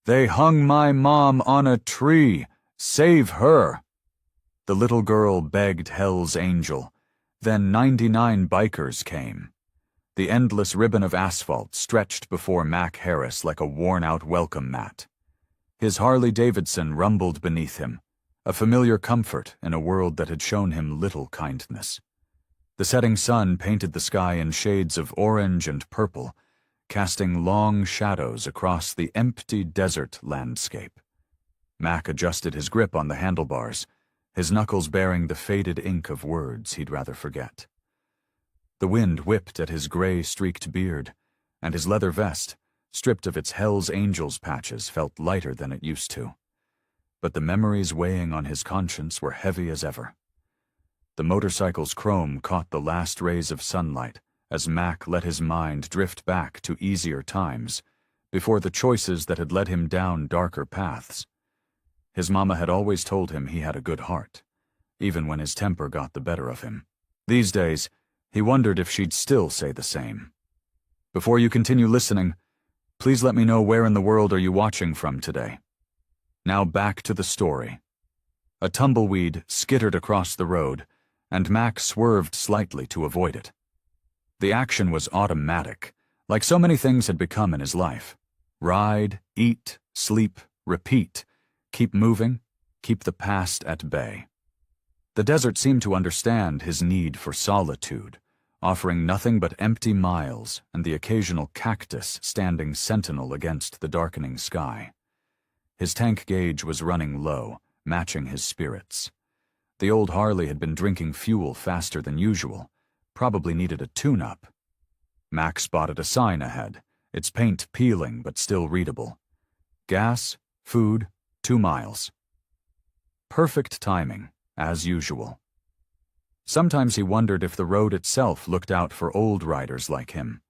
"They hung my mom on a tree. Save her." The little girl begged Hell's Angel. Then 99 bikers came. The endless ribbon of asphalt stretched before Mac Harris like a worn-out welcome mat. His Harley-Davidson rumbled beneath him, a familiar comfort in a world that had shown him little kindness. The setting sun painted the sky in shades of orange and purple, casting long shadows across the empty desert landscape. Mac adjusted his grip on the handlebars, his knuckles bearing the faded ink of words he'd rather forget. The wind whipped at his gray-streaked beard, and his leather vest, stripped of its Hell's Angels patches, felt lighter than it used to. But the memories weighing on his conscience were heavy as ever. The motorcycle's chrome caught the last rays of sunlight as Mac let his mind drift back to easier times, before the choices that had led him down darker paths. His mama had always told him he had a good heart, even when his temper got the better of him. These days, he wondered if she'd still say the same. Before you continue listening, please let me know where in the world are you watching from today. Now back to the story. A tumbleweed skittered across the road, and Mac swerved slightly to avoid it. The action was automatic, like so many things had become in his life. Ride, eat, sleep, repeat. Keep moving, keep the past at bay. The desert seemed to understand his need for solitude, offering nothing but empty miles and the occasional cactus standing sentinel against the darkening sky. His tank gauge was running low, matching his spirits. The old Harley had been drinking fuel faster than usual, probably needed a tune-up. Mac spotted a sign ahead, its paint peeling but still readable. Gas, food, 2 miles. Perfect timing, as usual. Sometimes he wondered if the road itself looked out for old riders like him.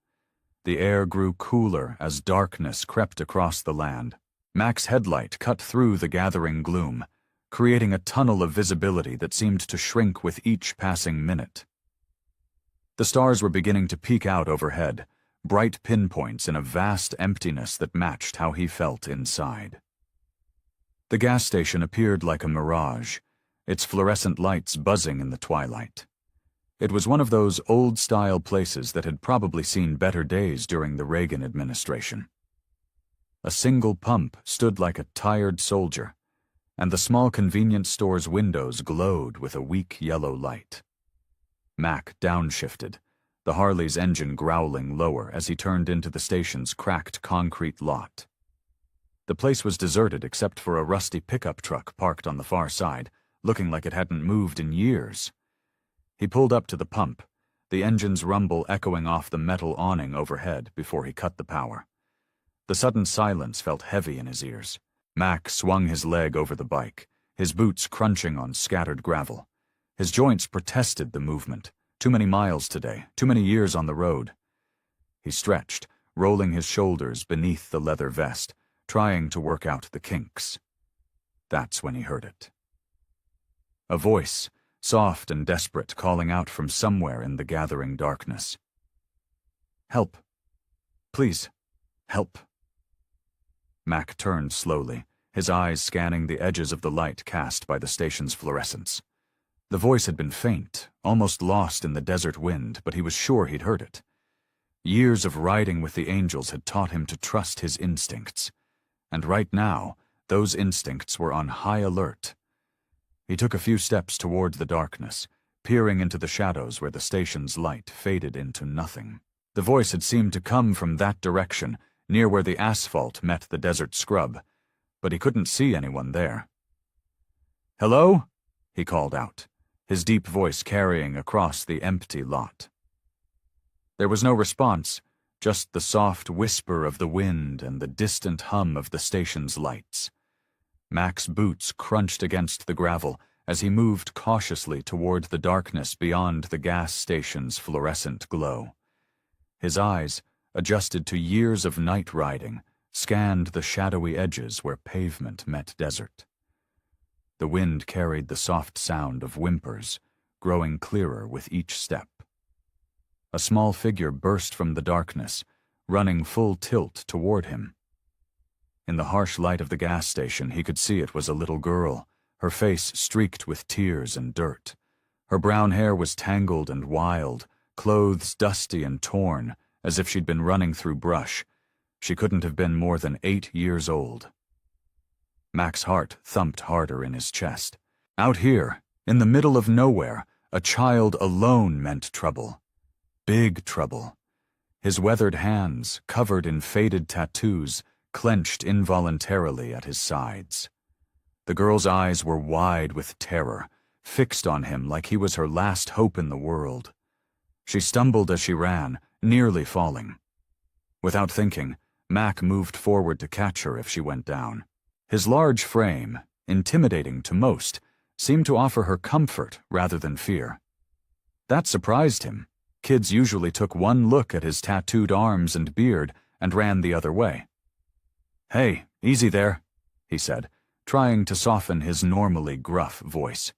The air grew cooler as darkness crept across the land. Mac's headlight cut through the gathering gloom, creating a tunnel of visibility that seemed to shrink with each passing minute. The stars were beginning to peek out overhead, bright pinpoints in a vast emptiness that matched how he felt inside. The gas station appeared like a mirage, its fluorescent lights buzzing in the twilight. It was one of those old-style places that had probably seen better days during the Reagan administration. A single pump stood like a tired soldier, and the small convenience store's windows glowed with a weak yellow light. Mac downshifted, the Harley's engine growling lower as he turned into the station's cracked concrete lot. The place was deserted except for a rusty pickup truck parked on the far side, looking like it hadn't moved in years. He pulled up to the pump, the engine's rumble echoing off the metal awning overhead before he cut the power. The sudden silence felt heavy in his ears. Mac swung his leg over the bike, his boots crunching on scattered gravel. His joints protested the movement. Too many miles today, too many years on the road. He stretched, rolling his shoulders beneath the leather vest, trying to work out the kinks. That's when he heard it. A voice, soft and desperate, calling out from somewhere in the gathering darkness. "Help. Please, help." Mac turned slowly, his eyes scanning the edges of the light cast by the station's fluorescence. The voice had been faint, almost lost in the desert wind, but he was sure he'd heard it. Years of riding with the angels had taught him to trust his instincts. And right now, those instincts were on high alert. He took a few steps toward the darkness, peering into the shadows where the station's light faded into nothing. The voice had seemed to come from that direction, near where the asphalt met the desert scrub, but he couldn't see anyone there. "Hello?" he called out, his deep voice carrying across the empty lot. There was no response, just the soft whisper of the wind and the distant hum of the station's lights. Mac's boots crunched against the gravel as he moved cautiously toward the darkness beyond the gas station's fluorescent glow. His eyes, adjusted to years of night riding, scanned the shadowy edges where pavement met desert. The wind carried the soft sound of whimpers, growing clearer with each step. A small figure burst from the darkness, running full tilt toward him. In the harsh light of the gas station, he could see it was a little girl, her face streaked with tears and dirt. Her brown hair was tangled and wild, clothes dusty and torn, as if she'd been running through brush. She couldn't have been more than 8 years old. Mac's heart thumped harder in his chest. Out here, in the middle of nowhere, a child alone meant trouble. Big trouble. His weathered hands, covered in faded tattoos, clenched involuntarily at his sides. The girl's eyes were wide with terror, fixed on him like he was her last hope in the world. She stumbled as she ran, nearly falling. Without thinking, Mac moved forward to catch her if she went down. His large frame, intimidating to most, seemed to offer her comfort rather than fear. That surprised him. Kids usually took one look at his tattooed arms and beard and ran the other way. "Hey, easy there," he said, trying to soften his normally gruff voice.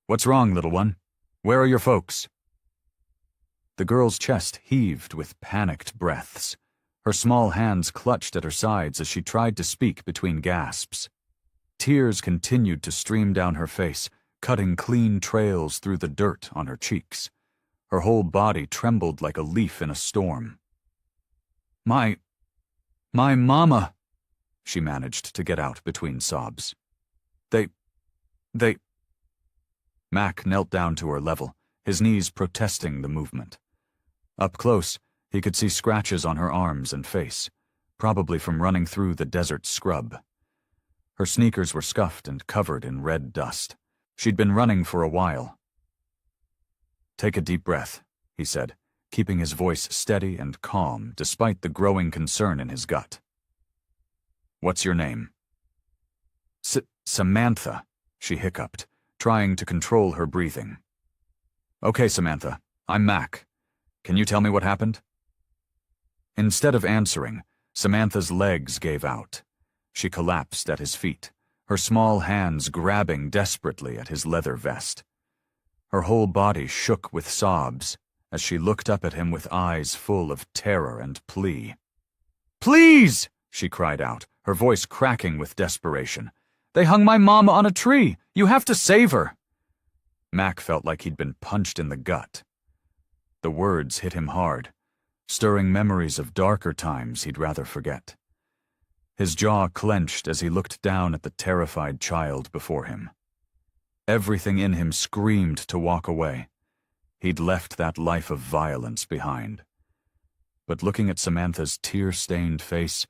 "What's wrong, little one? Where are your folks?" The girl's chest heaved with panicked breaths. Her small hands clutched at her sides as she tried to speak between gasps. Tears continued to stream down her face, cutting clean trails through the dirt on her cheeks. Her whole body trembled like a leaf in a storm. My mama," she managed to get out between sobs. They... Mac knelt down to her level, his knees protesting the movement. Up close, he could see scratches on her arms and face, probably from running through the desert scrub. Her sneakers were scuffed and covered in red dust. She'd been running for a while. "Take a deep breath," he said, keeping his voice steady and calm despite the growing concern in his gut. "What's your name?" Samantha, she hiccuped, trying to control her breathing. "Okay, Samantha, I'm Mac. Can you tell me what happened?" Instead of answering, Samantha's legs gave out. She collapsed at his feet, her small hands grabbing desperately at his leather vest. Her whole body shook with sobs as she looked up at him with eyes full of terror and plea. "Please!" she cried out, her voice cracking with desperation. "They hung my mama on a tree! You have to save her!" Mac felt like he'd been punched in the gut. The words hit him hard, stirring memories of darker times he'd rather forget. His jaw clenched as he looked down at the terrified child before him. Everything in him screamed to walk away. He'd left that life of violence behind. But looking at Samantha's tear-stained face,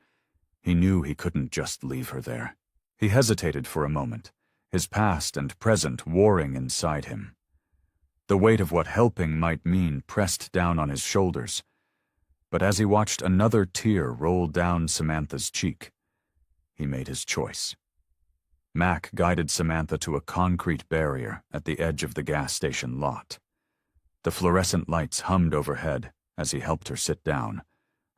he knew he couldn't just leave her there. He hesitated for a moment, his past and present warring inside him. The weight of what helping might mean pressed down on his shoulders. But as he watched another tear roll down Samantha's cheek, he made his choice. Mac guided Samantha to a concrete barrier at the edge of the gas station lot. The fluorescent lights hummed overhead as he helped her sit down,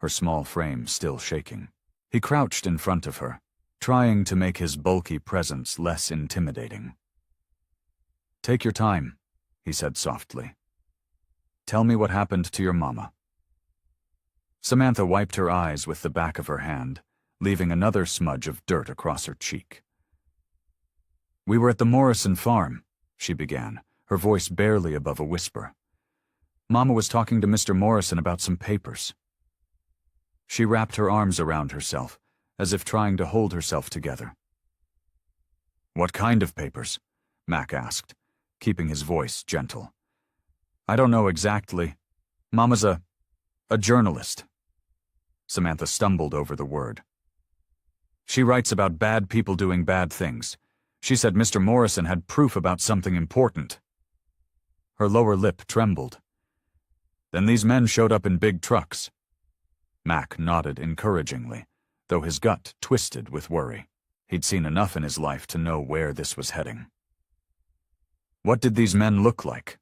her small frame still shaking. He crouched in front of her, trying to make his bulky presence less intimidating. "Take your time," he said softly. "Tell me what happened to your mama." Samantha wiped her eyes with the back of her hand, leaving another smudge of dirt across her cheek. "We were at the Morrison farm," she began, her voice barely above a whisper. "Mama was talking to Mr. Morrison about some papers." She wrapped her arms around herself, as if trying to hold herself together. "What kind of papers?" Mac asked, keeping his voice gentle. "I don't know exactly. Mama's a journalist." Samantha stumbled over the word. "She writes about bad people doing bad things. She said Mr. Morrison had proof about something important." Her lower lip trembled. "Then these men showed up in big trucks." Mac nodded encouragingly, though his gut twisted with worry. He'd seen enough in his life to know where this was heading. "What did these men look like?"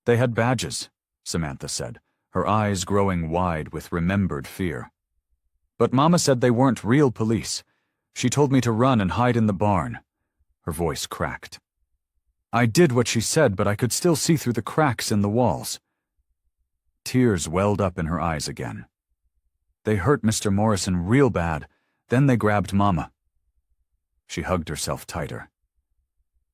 "They had badges," Samantha said, her eyes growing wide with remembered fear. "But Mama said they weren't real police. She told me to run and hide in the barn." Her voice cracked. "I did what she said, but I could still see through the cracks in the walls." Tears welled up in her eyes again. They hurt Mr. Morrison real bad. Then they grabbed Mama." She hugged herself tighter.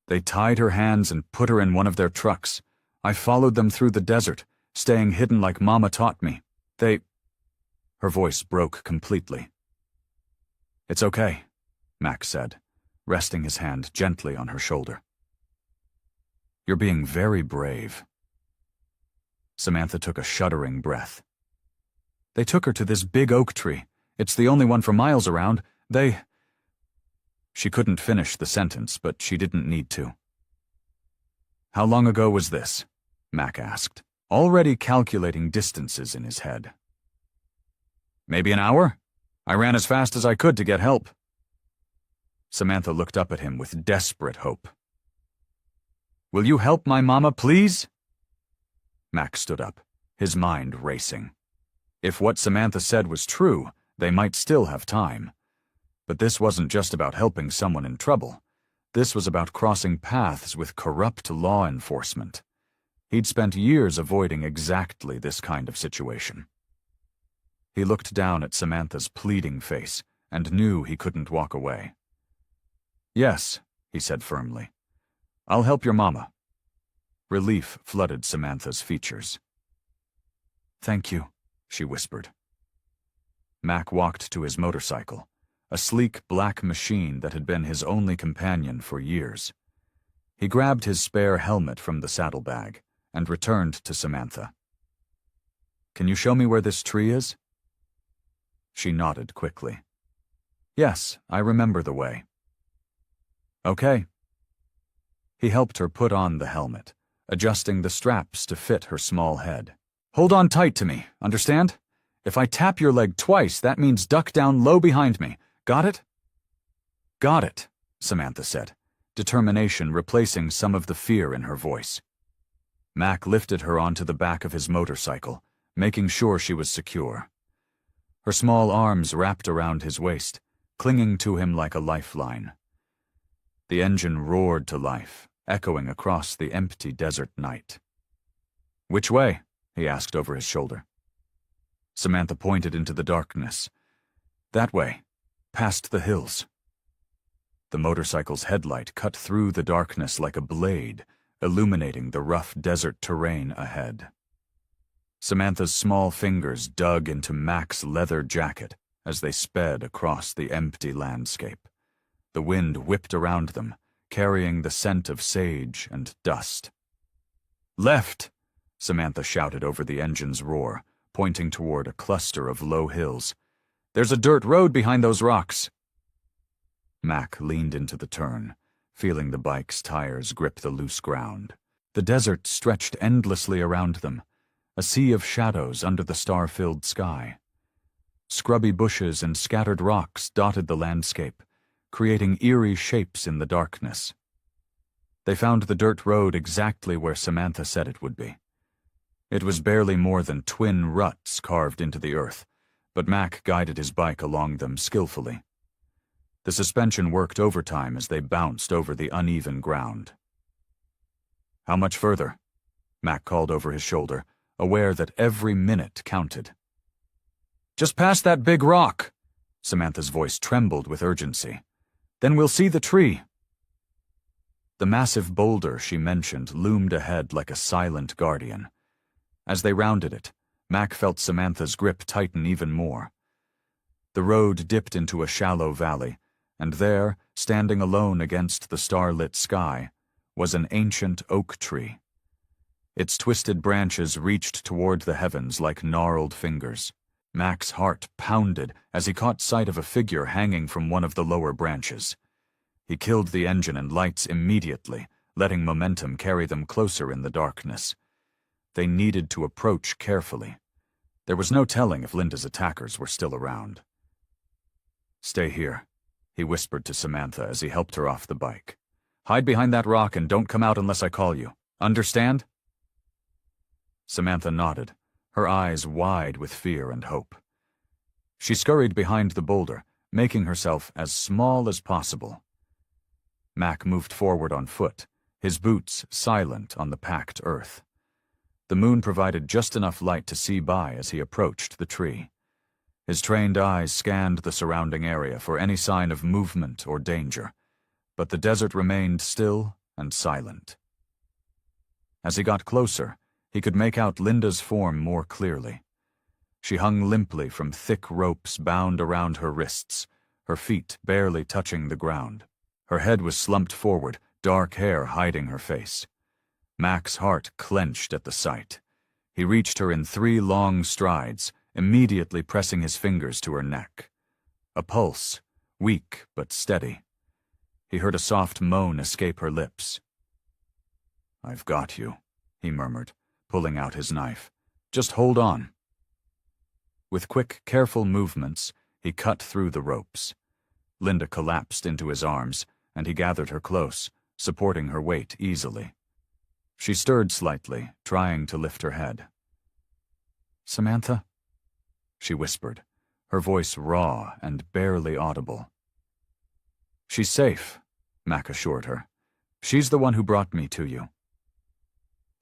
"They tied her hands and put her in one of their trucks. I followed them through the desert, staying hidden like Mama taught me. They—" Her voice broke completely. "It's okay," Mac said, resting his hand gently on her shoulder. "You're being very brave." Samantha took a shuddering breath. "They took her to this big oak tree. It's the only one for miles around. They—" She couldn't finish the sentence, but she didn't need to. "How long ago was this?" Mac asked, already calculating distances in his head. "Maybe an hour? I ran as fast as I could to get help." Samantha looked up at him with desperate hope. "Will you help my mama, please?" Mac stood up, his mind racing. If what Samantha said was true, they might still have time. But this wasn't just about helping someone in trouble. This was about crossing paths with corrupt law enforcement. He'd spent years avoiding exactly this kind of situation. He looked down at Samantha's pleading face and knew he couldn't walk away. "Yes," he said firmly. "I'll help your mama." Relief flooded Samantha's features. "Thank you," she whispered. Mac walked to his motorcycle, a sleek black machine that had been his only companion for years. He grabbed his spare helmet from the saddlebag and returned to Samantha. "Can you show me where this tree is?" She nodded quickly. "Yes, I remember the way." "Okay." He helped her put on the helmet, adjusting the straps to fit her small head. "Hold on tight to me, understand? If I tap your leg twice, that means duck down low behind me. Got it?" "Got it," Samantha said, determination replacing some of the fear in her voice. Mac lifted her onto the back of his motorcycle, making sure she was secure. Her small arms wrapped around his waist, clinging to him like a lifeline. The engine roared to life, echoing across the empty desert night. "Which way?" he asked over his shoulder. Samantha pointed into the darkness. "That way, past the hills." The motorcycle's headlight cut through the darkness like a blade, illuminating the rough desert terrain ahead. Samantha's small fingers dug into Mac's leather jacket as they sped across the empty landscape. The wind whipped around them, carrying the scent of sage and dust. "Left!" Samantha shouted over the engine's roar, pointing toward a cluster of low hills. "There's a dirt road behind those rocks." Mac leaned into the turn, feeling the bike's tires grip the loose ground. The desert stretched endlessly around them, a sea of shadows under the star-filled sky. Scrubby bushes and scattered rocks dotted the landscape, creating eerie shapes in the darkness. They found the dirt road exactly where Samantha said it would be. It was barely more than twin ruts carved into the earth, but Mac guided his bike along them skillfully. The suspension worked overtime as they bounced over the uneven ground. "How much further?" Mac called over his shoulder, aware that every minute counted. "Just past that big rock." Samantha's voice trembled with urgency. "Then we'll see the tree." The massive boulder she mentioned loomed ahead like a silent guardian. As they rounded it, Mac felt Samantha's grip tighten even more. The road dipped into a shallow valley, and there, standing alone against the starlit sky, was an ancient oak tree. Its twisted branches reached toward the heavens like gnarled fingers. Mac's heart pounded as he caught sight of a figure hanging from one of the lower branches. He killed the engine and lights immediately, letting momentum carry them closer in the darkness. They needed to approach carefully. There was no telling if Linda's attackers were still around. "Stay here," he whispered to Samantha as he helped her off the bike. "Hide behind that rock and don't come out unless I call you. Understand?" Samantha nodded, her eyes wide with fear and hope. She scurried behind the boulder, making herself as small as possible. Mac moved forward on foot, his boots silent on the packed earth. The moon provided just enough light to see by as he approached the tree. His trained eyes scanned the surrounding area for any sign of movement or danger, but the desert remained still and silent. As he got closer, he could make out Linda's form more clearly. She hung limply from thick ropes bound around her wrists, her feet barely touching the ground. Her head was slumped forward, dark hair hiding her face. Mac's heart clenched at the sight. He reached her in 3 long strides, immediately pressing his fingers to her neck. A pulse, weak but steady. He heard a soft moan escape her lips. "I've got you," he murmured, pulling out his knife. "Just hold on." With quick, careful movements, he cut through the ropes. Linda collapsed into his arms, and he gathered her close, supporting her weight easily. She stirred slightly, trying to lift her head. "Samantha?" she whispered, her voice raw and barely audible. "She's safe," Mac assured her. "She's the one who brought me to you."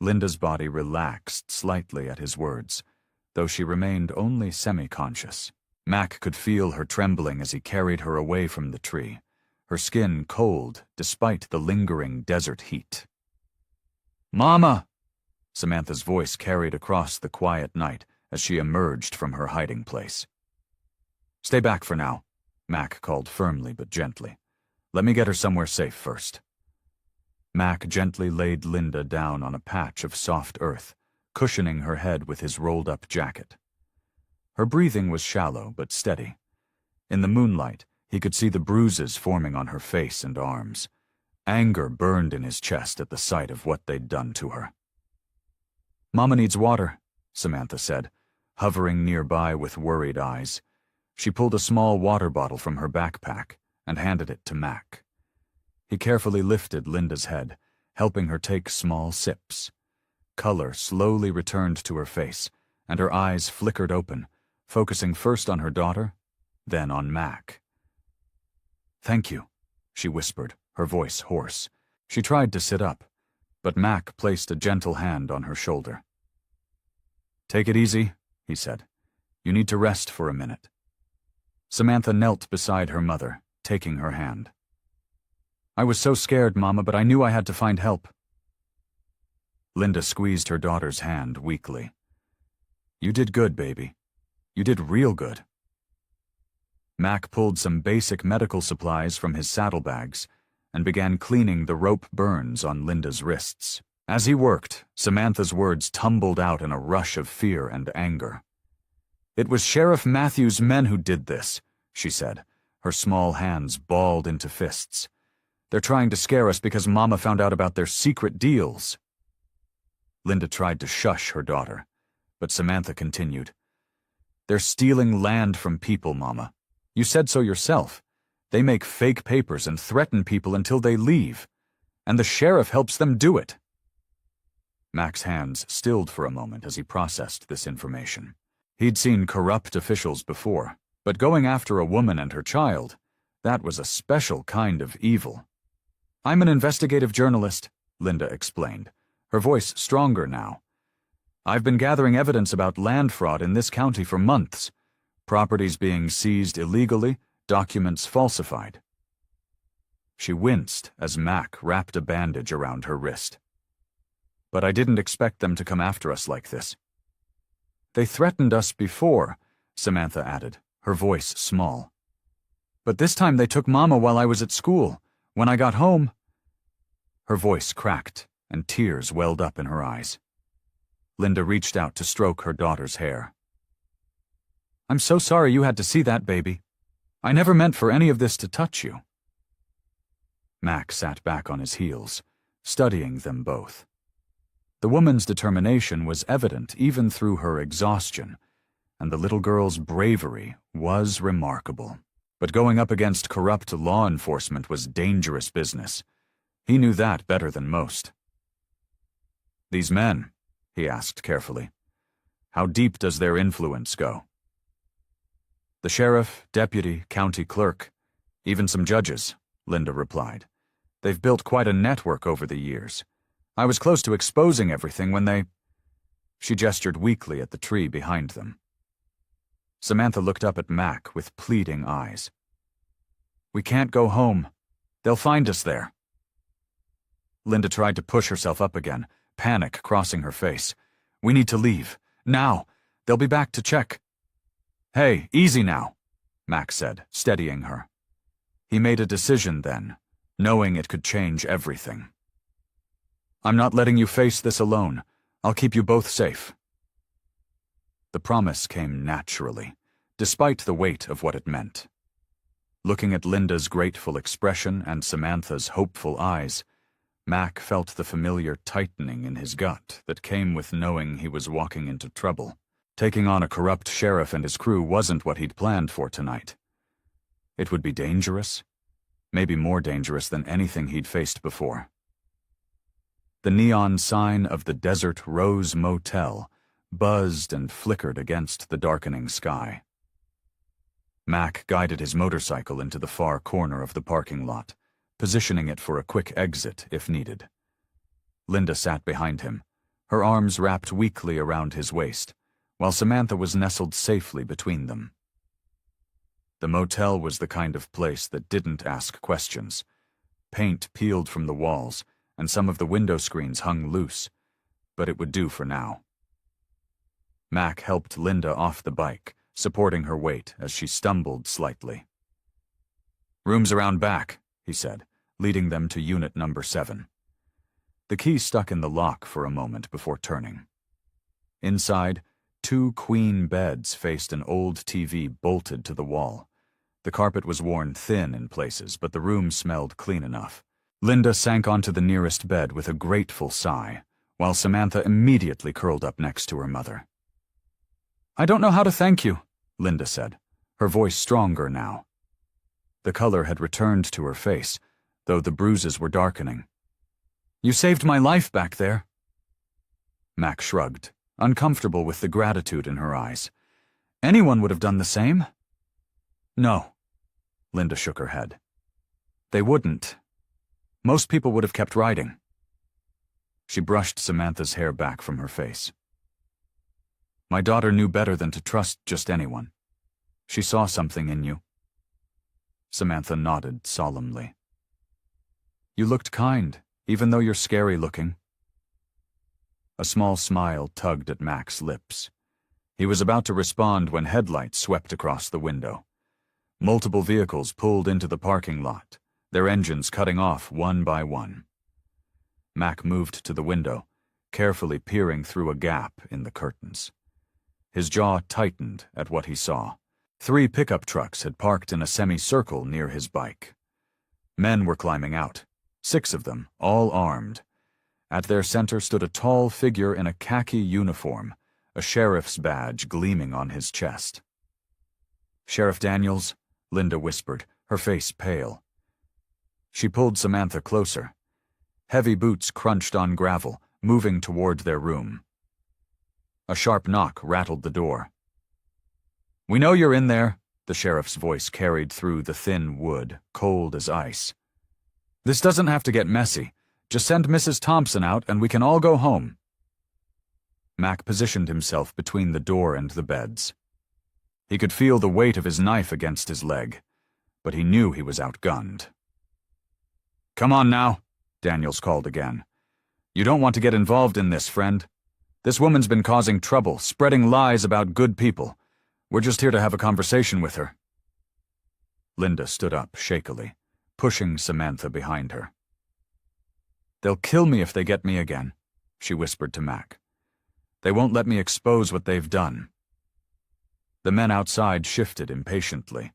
Linda's body relaxed slightly at his words, though she remained only semi-conscious. Mac could feel her trembling as he carried her away from the tree, her skin cold despite the lingering desert heat. "Mama!" Samantha's voice carried across the quiet night as she emerged from her hiding place. "Stay back for now," Mac called firmly but gently. "Let me get her somewhere safe first." Mac gently laid Linda down on a patch of soft earth, cushioning her head with his rolled-up jacket. Her breathing was shallow but steady. In the moonlight, he could see the bruises forming on her face and arms. Anger burned in his chest at the sight of what they'd done to her. "Mama needs water," Samantha said, hovering nearby with worried eyes. She pulled a small water bottle from her backpack and handed it to Mac. He carefully lifted Linda's head, helping her take small sips. Color slowly returned to her face, and her eyes flickered open, focusing first on her daughter, then on Mac. "Thank you," she whispered, her voice hoarse. She tried to sit up, but Mac placed a gentle hand on her shoulder. "Take it easy," he said. "You need to rest for a minute." Samantha knelt beside her mother, taking her hand. "I was so scared, Mama, but I knew I had to find help." Linda squeezed her daughter's hand weakly. "You did good, baby. You did real good." Mac pulled some basic medical supplies from his saddlebags and began cleaning the rope burns on Linda's wrists. As he worked, Samantha's words tumbled out in a rush of fear and anger. "It was Sheriff Matthews' men who did this," she said, her small hands balled into fists. "They're trying to scare us because Mama found out about their secret deals." Linda tried to shush her daughter, but Samantha continued. "They're stealing land from people, Mama. You said so yourself. They make fake papers and threaten people until they leave, and the sheriff helps them do it." Mac's hands stilled for a moment as he processed this information. He'd seen corrupt officials before, but going after a woman and her child, that was a special kind of evil. "I'm an investigative journalist," Linda explained, her voice stronger now. "I've been gathering evidence about land fraud in this county for months. Properties being seized illegally, documents falsified." She winced as Mac wrapped a bandage around her wrist. "But I didn't expect them to come after us like this." "They threatened us before," Samantha added, her voice small. "But this time they took Mama while I was at school. When I got home—" Her voice cracked, and tears welled up in her eyes. Linda reached out to stroke her daughter's hair. "I'm so sorry you had to see that, baby. I never meant for any of this to touch you." Mac sat back on his heels, studying them both. The woman's determination was evident even through her exhaustion, and the little girl's bravery was remarkable. But going up against corrupt law enforcement was dangerous business. He knew that better than most. "These men," he asked carefully, "how deep does their influence go?" "The sheriff, deputy, county clerk, even some judges," Linda replied. "They've built quite a network over the years. I was close to exposing everything when they—" She gestured weakly at the tree behind them. Samantha looked up at Mac with pleading eyes. "We can't go home. They'll find us there." Linda tried to push herself up again, panic crossing her face. "We need to leave. Now. They'll be back to check." "Hey, easy now," Mac said, steadying her. He made a decision then, knowing it could change everything. "I'm not letting you face this alone. I'll keep you both safe." The promise came naturally, despite the weight of what it meant. Looking at Linda's grateful expression and Samantha's hopeful eyes, Mac felt the familiar tightening in his gut that came with knowing he was walking into trouble. Taking on a corrupt sheriff and his crew wasn't what he'd planned for tonight. It would be dangerous, maybe more dangerous than anything he'd faced before. The neon sign of the Desert Rose Motel buzzed and flickered against the darkening sky. Mac guided his motorcycle into the far corner of the parking lot, positioning it for a quick exit if needed. Linda sat behind him, her arms wrapped weakly around his waist, while Samantha was nestled safely between them. The motel was the kind of place that didn't ask questions. Paint peeled from the walls, and some of the window screens hung loose, but it would do for now. Mac helped Linda off the bike, supporting her weight as she stumbled slightly. "Room's around back," he said, leading them to unit number 7. The key stuck in the lock for a moment before turning. Inside, 2 queen beds faced an old TV bolted to the wall. The carpet was worn thin in places, but the room smelled clean enough. Linda sank onto the nearest bed with a grateful sigh, while Samantha immediately curled up next to her mother. "I don't know how to thank you," Linda said, her voice stronger now. The color had returned to her face, though the bruises were darkening. "You saved my life back there." Mac shrugged, uncomfortable with the gratitude in her eyes. "Anyone would have done the same." "No," Linda shook her head. "They wouldn't. Most people would have kept riding." She brushed Samantha's hair back from her face. "My daughter knew better than to trust just anyone. She saw something in you." Samantha nodded solemnly. "You looked kind, even though you're scary looking." A small smile tugged at Mac's lips. He was about to respond when headlights swept across the window. Multiple vehicles pulled into the parking lot, their engines cutting off one by one. Mac moved to the window, carefully peering through a gap in the curtains. His jaw tightened at what he saw. 3 pickup trucks had parked in a semicircle near his bike. Men were climbing out, 6 of them, all armed. At their center stood a tall figure in a khaki uniform, a sheriff's badge gleaming on his chest. "Sheriff Daniels," Linda whispered, her face pale. She pulled Samantha closer. Heavy boots crunched on gravel, moving toward their room. A sharp knock rattled the door. "We know you're in there," the sheriff's voice carried through the thin wood, cold as ice. "This doesn't have to get messy. Just send Mrs. Thompson out and we can all go home." Mac positioned himself between the door and the beds. He could feel the weight of his knife against his leg, but he knew he was outgunned. "Come on now," Daniels called again. "You don't want to get involved in this, friend. This woman's been causing trouble, spreading lies about good people. We're just here to have a conversation with her." Linda stood up shakily, pushing Samantha behind her. "They'll kill me if they get me again," she whispered to Mac. "They won't let me expose what they've done." The men outside shifted impatiently.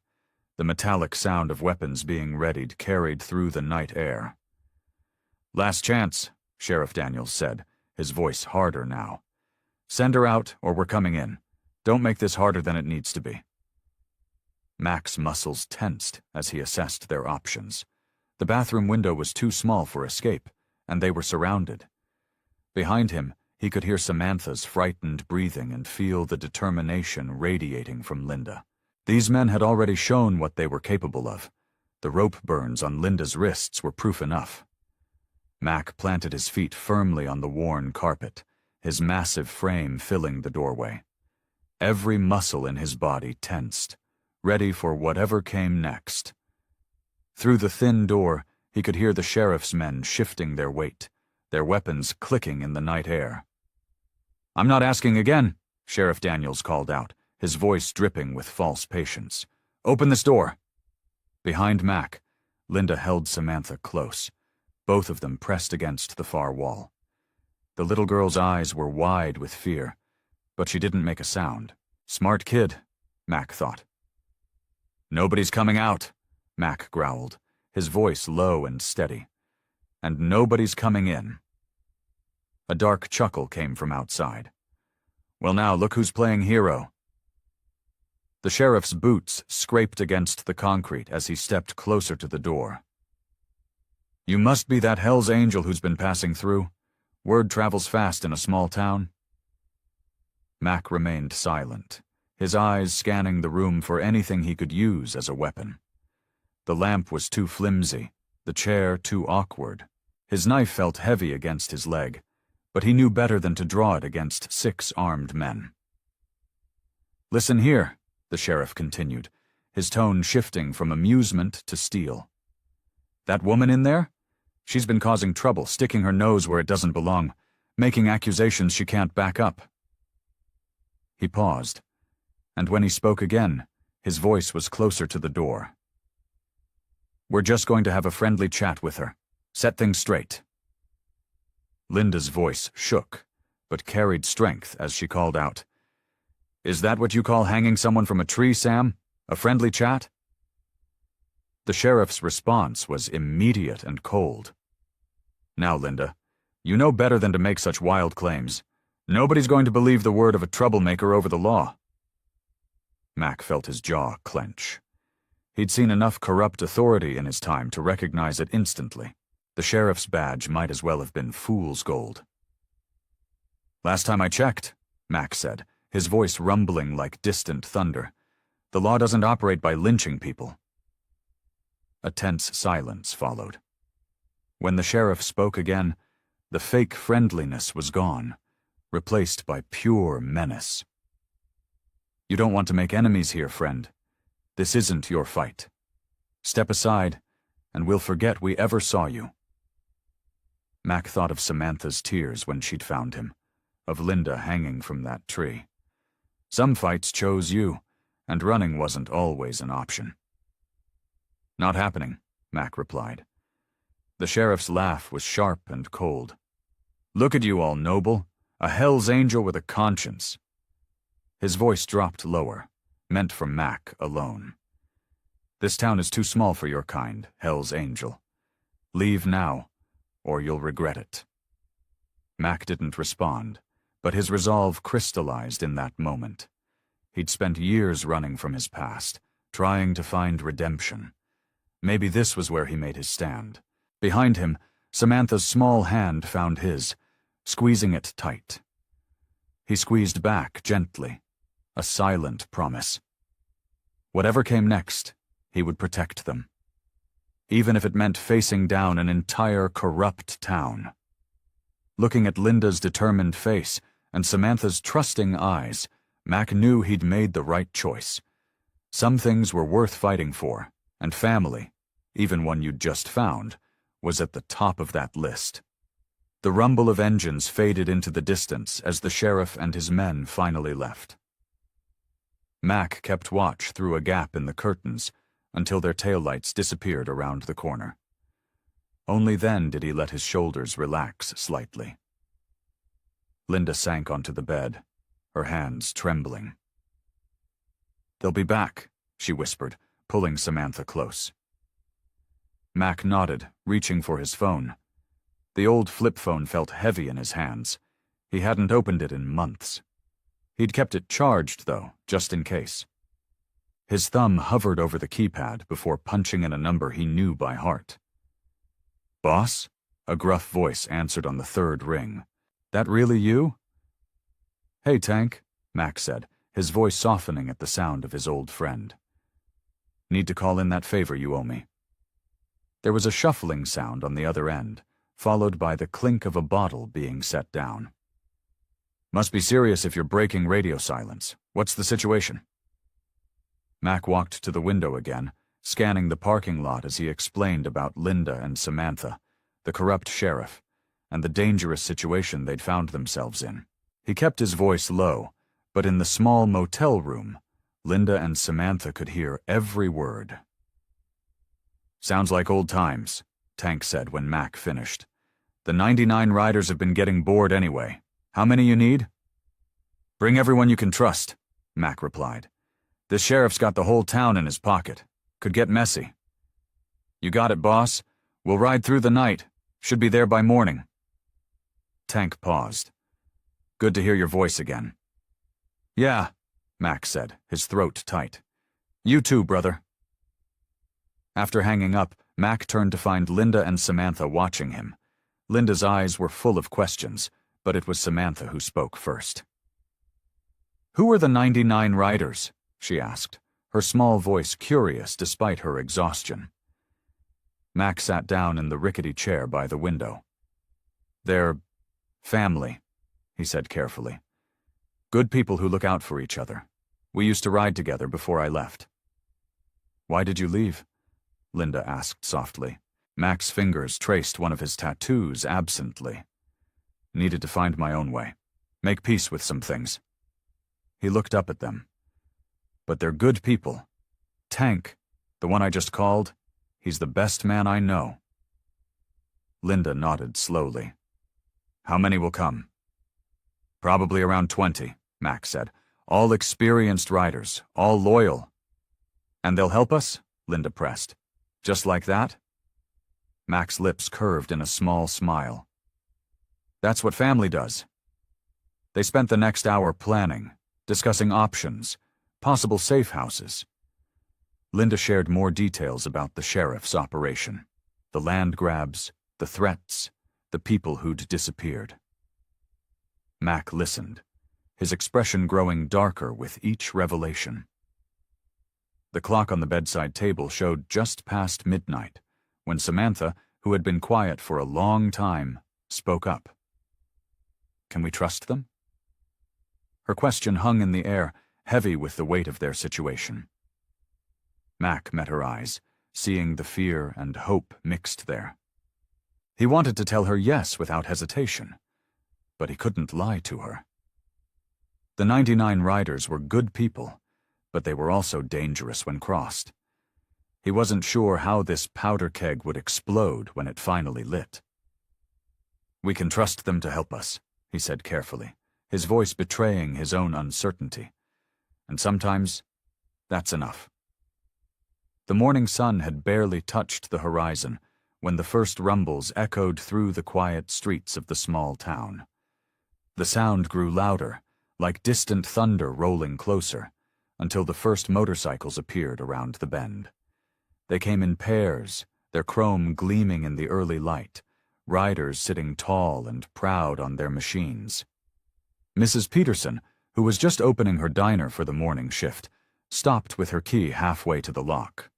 The metallic sound of weapons being readied carried through the night air. "Last chance," Sheriff Daniels said, his voice harder now. "Send her out or we're coming in. Don't make this harder than it needs to be." Mac's muscles tensed as he assessed their options. The bathroom window was too small for escape, and they were surrounded. Behind him, he could hear Samantha's frightened breathing and feel the determination radiating from Linda. These men had already shown what they were capable of. The rope burns on Linda's wrists were proof enough. Mac planted his feet firmly on the worn carpet, his massive frame filling the doorway. Every muscle in his body tensed, ready for whatever came next. Through the thin door, he could hear the sheriff's men shifting their weight, their weapons clicking in the night air. "I'm not asking again," Sheriff Daniels called out, his voice dripping with false patience. "Open this door." Behind Mac, Linda held Samantha close, both of them pressed against the far wall. The little girl's eyes were wide with fear, but she didn't make a sound. Smart kid, Mac thought. "Nobody's coming out," Mac growled, his voice low and steady. "And nobody's coming in." A dark chuckle came from outside. "Well, now look who's playing hero." The sheriff's boots scraped against the concrete as he stepped closer to the door. "You must be that Hell's Angel who's been passing through. Word travels fast in a small town." Mac remained silent, his eyes scanning the room for anything he could use as a weapon. The lamp was too flimsy, the chair too awkward. His knife felt heavy against his leg, but he knew better than to draw it against 6 armed men. "Listen here," the sheriff continued, his tone shifting from amusement to steel. "That woman in there? She's been causing trouble, sticking her nose where it doesn't belong, making accusations she can't back up." He paused, and when he spoke again, his voice was closer to the door. "We're just going to have a friendly chat with her. Set things straight." Linda's voice shook, but carried strength as she called out, "Is that what you call hanging someone from a tree, Sam? A friendly chat?" The sheriff's response was immediate and cold. "Now, Linda, you know better than to make such wild claims. Nobody's going to believe the word of a troublemaker over the law." Mac felt his jaw clench. He'd seen enough corrupt authority in his time to recognize it instantly. The sheriff's badge might as well have been fool's gold. "Last time I checked," Mac said, his voice rumbling like distant thunder, "the law doesn't operate by lynching people." A tense silence followed. When the sheriff spoke again, the fake friendliness was gone, replaced by pure menace. "You don't want to make enemies here, friend. This isn't your fight. Step aside, and we'll forget we ever saw you." Mac thought of Samantha's tears when she'd found him, of Linda hanging from that tree. Some fights chose you, and running wasn't always an option. "Not happening," Mac replied. The sheriff's laugh was sharp and cold. "Look at you all, noble. A Hell's Angel with a conscience." His voice dropped lower, meant for Mac alone. "This town is too small for your kind, Hell's Angel. Leave now, or you'll regret it." Mac didn't respond, but his resolve crystallized in that moment. He'd spent years running from his past, trying to find redemption. Maybe this was where he made his stand. Behind him, Samantha's small hand found his, squeezing it tight. He squeezed back gently, a silent promise. Whatever came next, he would protect them, even if it meant facing down an entire corrupt town. Looking at Linda's determined face and Samantha's trusting eyes, Mac knew he'd made the right choice. Some things were worth fighting for, and family, even one you'd just found, was at the top of that list. The rumble of engines faded into the distance as the sheriff and his men finally left. Mac kept watch through a gap in the curtains until their taillights disappeared around the corner. Only then did he let his shoulders relax slightly. Linda sank onto the bed, her hands trembling. "They'll be back," she whispered, pulling Samantha close. Mac nodded, reaching for his phone. The old flip phone felt heavy in his hands. He hadn't opened it in months. He'd kept it charged, though, just in case. His thumb hovered over the keypad before punching in a number he knew by heart. "Boss?" A gruff voice answered on the third ring. "That really you?" "Hey, Tank," Mac said, his voice softening at the sound of his old friend. "Need to call in that favor you owe me." There was a shuffling sound on the other end, followed by the clink of a bottle being set down. "Must be serious if you're breaking radio silence," What's the situation? Mac walked to the window again, scanning the parking lot as he explained about Linda and Samantha, the corrupt sheriff, and the dangerous situation they'd found themselves in. He kept his voice low, but in the small motel room, Linda and Samantha could hear every word. Sounds like old times, Tank said when Mac finished. The 99 riders have been getting bored anyway. How many you need? Bring everyone you can trust, Mac replied. This sheriff's got the whole town in his pocket. Could get messy. You got it, boss. We'll ride through the night. Should be there by morning. Tank paused. Good to hear your voice again. Yeah, Mac said, his throat tight. You too, brother. After hanging up, Mac turned to find Linda and Samantha watching him. Linda's eyes were full of questions, but it was Samantha who spoke first. Who are the 99 riders? She asked, her small voice curious despite her exhaustion. Mac sat down in the rickety chair by the window. They're family, he said carefully. Good people who look out for each other. We used to ride together before I left. Why did you leave? Linda asked softly. Mac's fingers traced one of his tattoos absently. Needed to find my own way. Make peace with some things. He looked up at them. But they're good people. Tank, the one I just called, he's the best man I know. Linda nodded slowly. How many will come? Probably around 20, Mac said. All experienced riders, all loyal. And they'll help us? Linda pressed. Just like that? Mac's lips curved in a small smile. That's what family does. They spent the next hour planning, discussing options, possible safe houses. Linda shared more details about the sheriff's operation, the land grabs, the threats, the people who'd disappeared. Mac listened, his expression growing darker with each revelation. The clock on the bedside table showed just past midnight, when Samantha, who had been quiet for a long time, spoke up. Can we trust them? Her question hung in the air, heavy with the weight of their situation. Mac met her eyes, seeing the fear and hope mixed there. He wanted to tell her yes without hesitation, but he couldn't lie to her. The 99 riders were good people, but they were also dangerous when crossed. He wasn't sure how this powder keg would explode when it finally lit. We can trust them to help us, he said carefully, his voice betraying his own uncertainty. And sometimes, that's enough. The morning sun had barely touched the horizon when the first rumbles echoed through the quiet streets of the small town. The sound grew louder, like distant thunder rolling closer, until the first motorcycles appeared around the bend. They came in pairs, their chrome gleaming in the early light, riders sitting tall and proud on their machines. Mrs. Peterson, who was just opening her diner for the morning shift, stopped with her key halfway to the lock.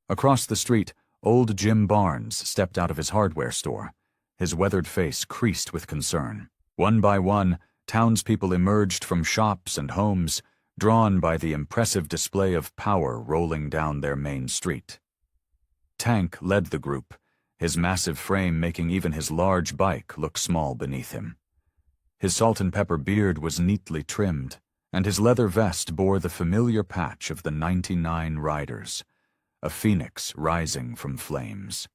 Across the street, old Jim Barnes stepped out of his hardware store, his weathered face creased with concern. One by one, townspeople emerged from shops and homes, drawn by the impressive display of power rolling down their main street. Tank led the group, his massive frame making even his large bike look small beneath him. His salt and pepper beard was neatly trimmed, and his leather vest bore the familiar patch of the 99 riders, a phoenix rising from flames.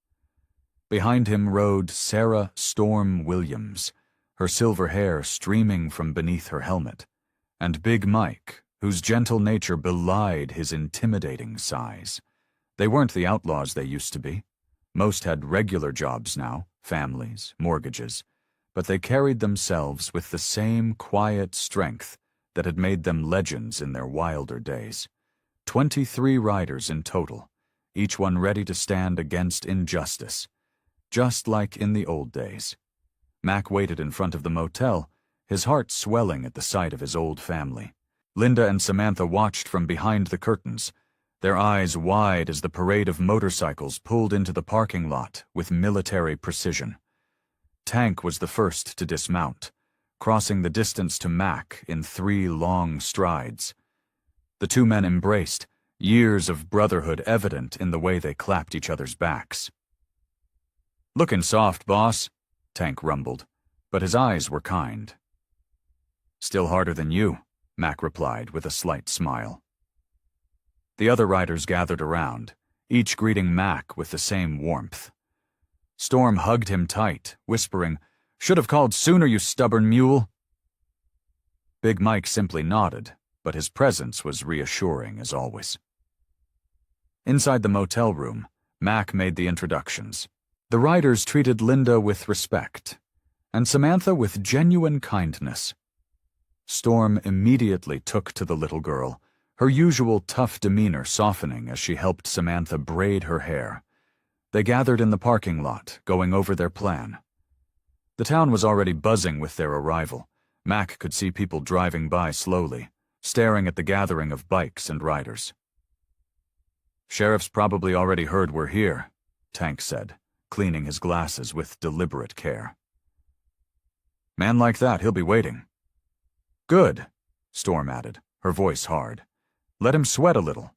Behind him rode Sarah Storm Williams, her silver hair streaming from beneath her helmet, and Big Mike, whose gentle nature belied his intimidating size. They weren't the outlaws they used to be. Most had regular jobs now, families, mortgages, but they carried themselves with the same quiet strength that had made them legends in their wilder days. 23 riders in total, each one ready to stand against injustice, just like in the old days. Mac waited in front of the motel, his heart swelling at the sight of his old family. Linda and Samantha watched from behind the curtains, their eyes wide as the parade of motorcycles pulled into the parking lot with military precision. Tank was the first to dismount, crossing the distance to Mac in 3 long strides. The two men embraced, years of brotherhood evident in the way they clapped each other's backs. "Looking soft, boss," Tank rumbled, but his eyes were kind. "Still harder than you," Mac replied with a slight smile. The other riders gathered around, each greeting Mac with the same warmth. Storm hugged him tight, whispering, "Should have called sooner, you stubborn mule." Big Mike simply nodded, but his presence was reassuring as always. Inside the motel room, Mac made the introductions. The riders treated Linda with respect, and Samantha with genuine kindness. Storm immediately took to the little girl, her usual tough demeanor softening as she helped Samantha braid her hair. They gathered in the parking lot, going over their plan. The town was already buzzing with their arrival. Mac could see people driving by slowly, staring at the gathering of bikes and riders. "Sheriff's probably already heard we're here," Tank said, cleaning his glasses with deliberate care. "Man like that, he'll be waiting." "Good," Storm added, her voice hard. "Let him sweat a little."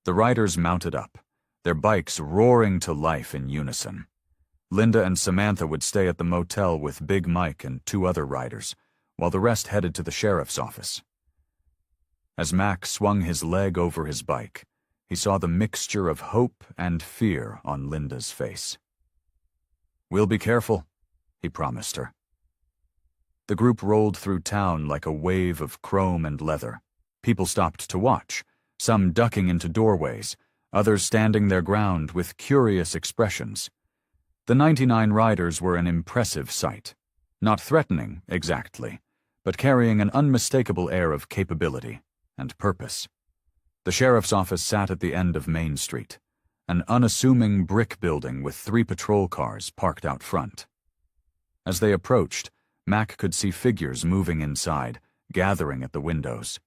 The riders mounted up, their bikes roaring to life in unison. Linda and Samantha would stay at the motel with Big Mike and 2 other riders, while the rest headed to the sheriff's office. As Mac swung his leg over his bike, he saw the mixture of hope and fear on Linda's face. "We'll be careful," he promised her. The group rolled through town like a wave of chrome and leather. People stopped to watch, some ducking into doorways, others standing their ground with curious expressions. The 99 riders were an impressive sight, not threatening exactly, but carrying an unmistakable air of capability and purpose. The sheriff's office sat at the end of Main Street, an unassuming brick building with 3 patrol cars parked out front. As they approached, Mac could see figures moving inside, gathering at the windows.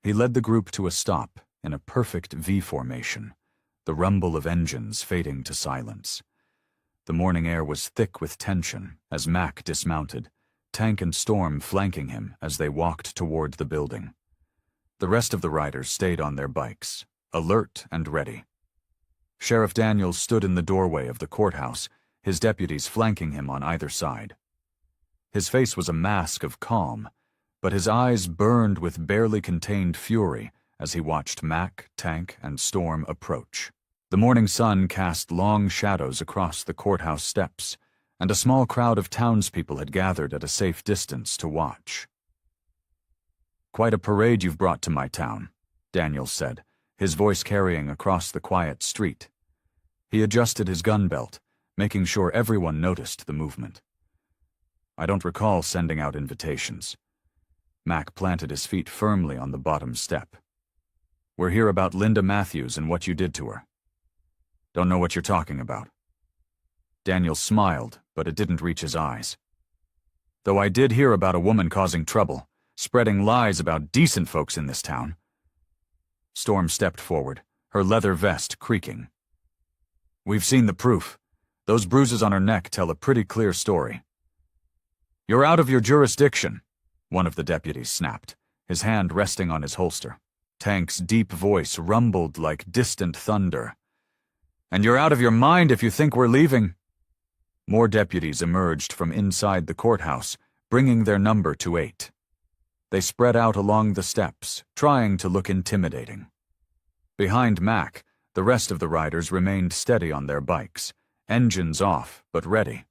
He led the group to a stop in a perfect V formation, the rumble of engines fading to silence. The morning air was thick with tension as Mac dismounted, Tank and Storm flanking him as they walked toward the building. The rest of the riders stayed on their bikes, alert and ready. Sheriff Daniels stood in the doorway of the courthouse, his deputies flanking him on either side. His face was a mask of calm, but his eyes burned with barely contained fury as he watched Mac, Tank, and Storm approach. The morning sun cast long shadows across the courthouse steps, and a small crowd of townspeople had gathered at a safe distance to watch. "Quite a parade you've brought to my town," Daniels said, his voice carrying across the quiet street. He adjusted his gun belt, making sure everyone noticed the movement. "I don't recall sending out invitations." Mac planted his feet firmly on the bottom step. "We're here about Linda Matthews and what you did to her." "Don't know what you're talking about." Daniel smiled, but it didn't reach his eyes. "Though I did hear about a woman causing trouble, spreading lies about decent folks in this town." Storm stepped forward, her leather vest creaking. "We've seen the proof. Those bruises on her neck tell a pretty clear story." "You're out of your jurisdiction," one of the deputies snapped, his hand resting on his holster. Tank's deep voice rumbled like distant thunder. "And you're out of your mind if you think we're leaving." More deputies emerged from inside the courthouse, bringing their number to 8. They spread out along the steps, trying to look intimidating. Behind Mac, the rest of the riders remained steady on their bikes, engines off but ready.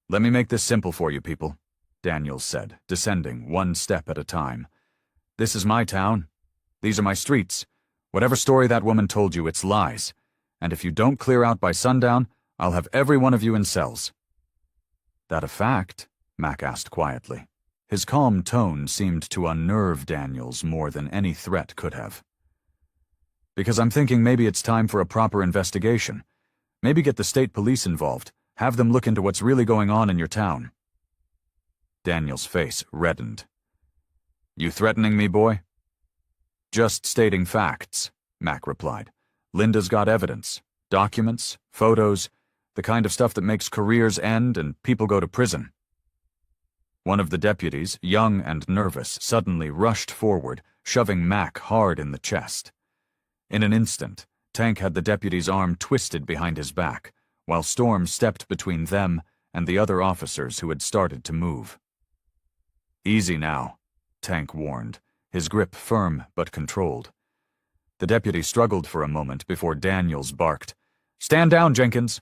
"Let me make this simple for you people," Daniels said, descending 1 step at a time. "This is my town. These are my streets. Whatever story that woman told you, it's lies. And if you don't clear out by sundown, I'll have every one of you in cells." "That a fact?" Mac asked quietly. His calm tone seemed to unnerve Daniels more than any threat could have. "Because I'm thinking maybe it's time for a proper investigation. Maybe get the state police involved, have them look into what's really going on in your town." Daniel's face reddened. "You threatening me, boy?" "Just stating facts," Mac replied. "Linda's got evidence, documents, photos, the kind of stuff that makes careers end and people go to prison." One of the deputies, young and nervous, suddenly rushed forward, shoving Mac hard in the chest. In an instant, Tank had the deputy's arm twisted behind his back, while Storm stepped between them and the other officers who had started to move. "Easy now," Tank warned, his grip firm but controlled. The deputy struggled for a moment before Daniels barked, "Stand down, Jenkins!"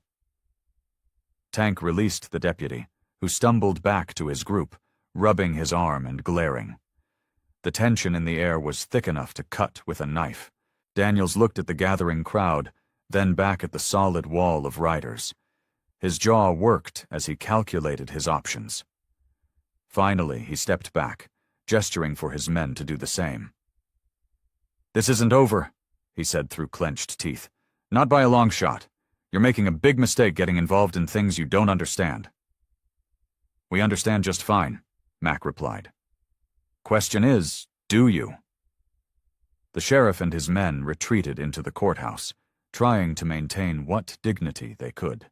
Tank released the deputy, who stumbled back to his group, rubbing his arm and glaring. The tension in the air was thick enough to cut with a knife. Daniels looked at the gathering crowd, then back at the solid wall of riders. His jaw worked as he calculated his options. Finally, he stepped back, gesturing for his men to do the same. "This isn't over," he said through clenched teeth. "Not by a long shot. You're making a big mistake getting involved in things you don't understand." "We understand just fine," Mac replied. "Question is, do you?" The sheriff and his men retreated into the courthouse, trying to maintain what dignity they could.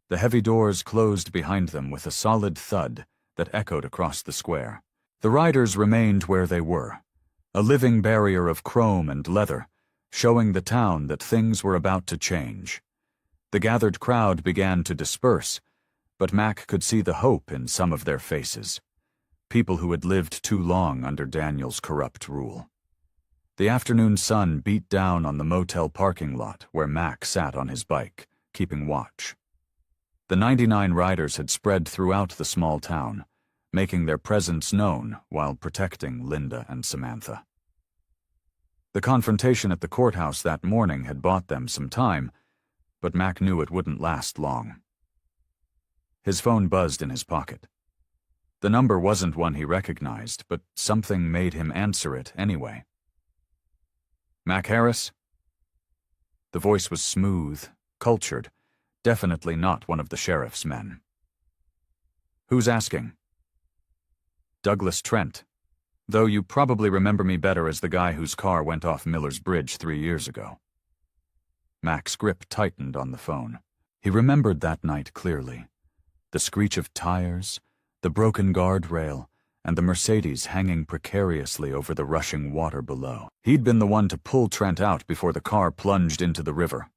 The heavy doors closed behind them with a solid thud that echoed across the square. The riders remained where they were, a living barrier of chrome and leather, showing the town that things were about to change. The gathered crowd began to disperse, but Mac could see the hope in some of their faces. People who had lived too long under Daniel's corrupt rule. The afternoon sun beat down on the motel parking lot where Mac sat on his bike, keeping watch. The 99 riders had spread throughout the small town, making their presence known while protecting Linda and Samantha. The confrontation at the courthouse that morning had bought them some time, but Mac knew it wouldn't last long. His phone buzzed in his pocket. The number wasn't one he recognized, but something made him answer it anyway. "Mac Harris?" The voice was smooth, cultured, definitely not one of the sheriff's men. "Who's asking?" "Douglas Trent, though you probably remember me better as the guy whose car went off Miller's Bridge 3 years ago." Mac's grip tightened on the phone. He remembered that night clearly. The screech of tires, the broken guardrail, and the Mercedes hanging precariously over the rushing water below. He'd been the one to pull Trent out before the car plunged into the river.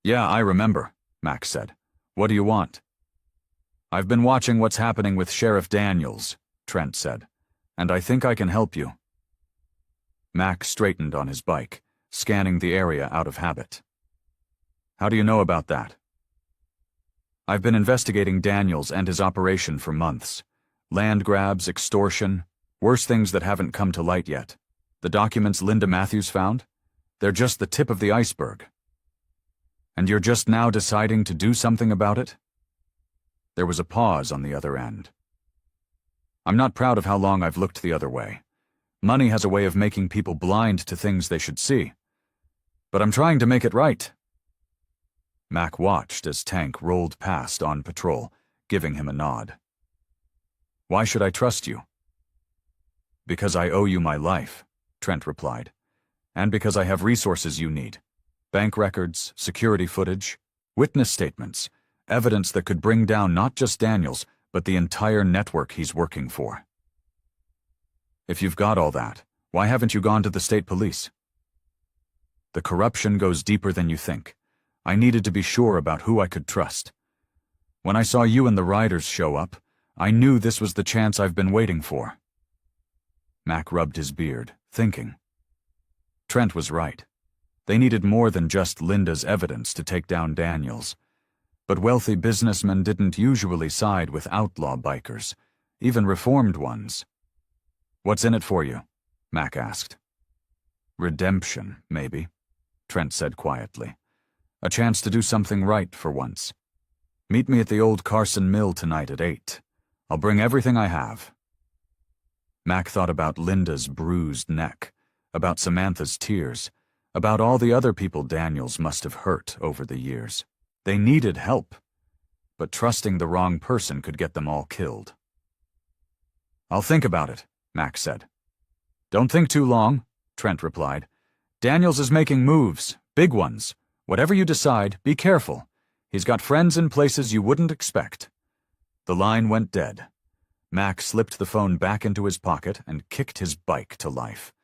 "Yeah, I remember," Mac said. "What do you want?" "I've been watching what's happening with Sheriff Daniels," Trent said, "and I think I can help you." Mac straightened on his bike, scanning the area out of habit. "How do you know about that?" "I've been investigating Daniels and his operation for months. Land grabs, extortion, worse things that haven't come to light yet. The documents Linda Matthews found? They're just the tip of the iceberg." "And you're just now deciding to do something about it?" There was a pause on the other end. "I'm not proud of how long I've looked the other way. Money has a way of making people blind to things they should see. But I'm trying to make it right." Mac watched as Tank rolled past on patrol, giving him a nod. "Why should I trust you?" "Because I owe you my life," Trent replied. "And because I have resources you need. Bank records, security footage, witness statements, evidence that could bring down not just Daniels, but the entire network he's working for." "If you've got all that, why haven't you gone to the state police?" "The corruption goes deeper than you think. I needed to be sure about who I could trust. When I saw you and the riders show up, I knew this was the chance I've been waiting for." Mac rubbed his beard, thinking. Trent was right. They needed more than just Linda's evidence to take down Daniels. But wealthy businessmen didn't usually side with outlaw bikers, even reformed ones. "What's in it for you?" Mac asked. "Redemption, maybe," Trent said quietly. "A chance to do something right for once. Meet me at the old Carson Mill tonight at 8. I'll bring everything I have." Mac thought about Linda's bruised neck, about Samantha's tears, about all the other people Daniels must have hurt over the years. They needed help, but trusting the wrong person could get them all killed. "I'll think about it," Mac said. "Don't think too long," Trent replied. "Daniels is making moves, big ones. Whatever you decide, be careful. He's got friends in places you wouldn't expect." The line went dead. Mac slipped the phone back into his pocket and kicked his bike to life.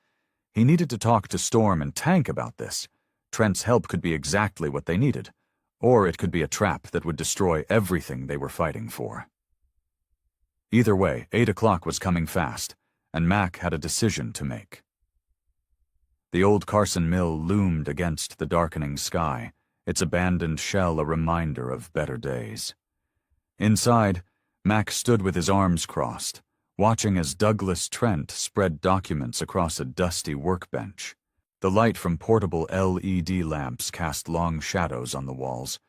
He needed to talk to Storm and Tank about this. Trent's help could be exactly what they needed, or it could be a trap that would destroy everything they were fighting for. Either way, 8 o'clock was coming fast, and Mac had a decision to make. The old Carson mill loomed against the darkening sky, its abandoned shell a reminder of better days. Inside, Mac stood with his arms crossed, watching as Douglas Trent spread documents across a dusty workbench. The light from portable LED lamps cast long shadows on the walls,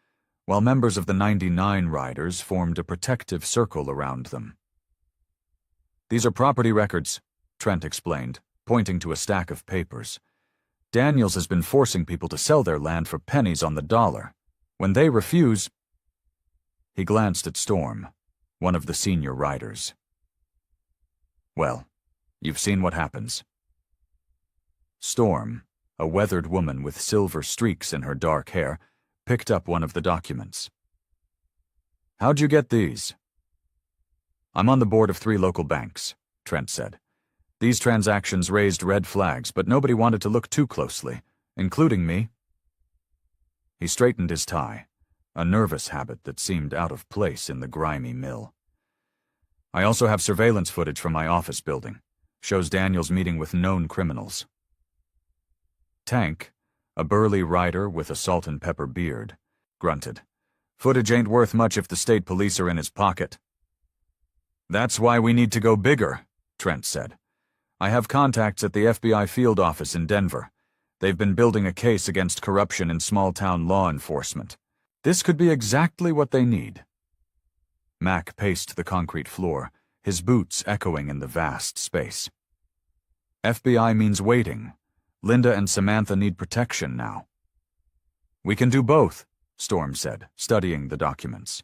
while members of the 99 riders formed a protective circle around them. "These are property records," Trent explained, pointing to a stack of papers. "Daniels has been forcing people to sell their land for pennies on the dollar. When they refuse—" He glanced at Storm, one of the senior riders. "Well, you've seen what happens." Storm, a weathered woman with silver streaks in her dark hair, picked up one of the documents. "How'd you get these?" "I'm on the board of 3 local banks," Trent said. "These transactions raised red flags, but nobody wanted to look too closely, including me." He straightened his tie, a nervous habit that seemed out of place in the grimy mill. "I also have surveillance footage from my office building. Shows Daniels meeting with known criminals." Tank, a burly rider with a salt and pepper beard, grunted. "Footage ain't worth much if the state police are in his pocket." "That's why we need to go bigger," Trent said. "I have contacts at the FBI field office in Denver. They've been building a case against corruption in small-town law enforcement. This could be exactly what they need." Mac paced the concrete floor, his boots echoing in the vast space. "FBI means waiting. Linda and Samantha need protection now." "We can do both," Storm said, studying the documents.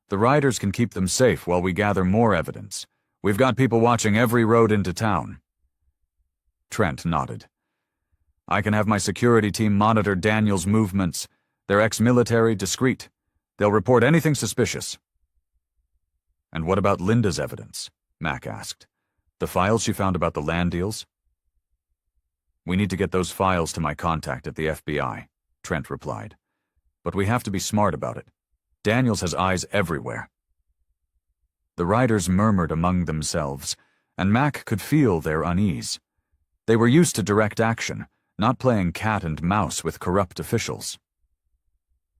"The riders can keep them safe while we gather more evidence. We've got people watching every road into town." Trent nodded. "I can have my security team monitor Daniel's movements. They're ex-military, discreet. They'll report anything suspicious." "And what about Linda's evidence?" Mac asked. "The files she found about the land deals?" "We need to get those files to my contact at the FBI," Trent replied. "But we have to be smart about it. Daniels has eyes everywhere." The riders murmured among themselves, and Mac could feel their unease. They were used to direct action, not playing cat and mouse with corrupt officials.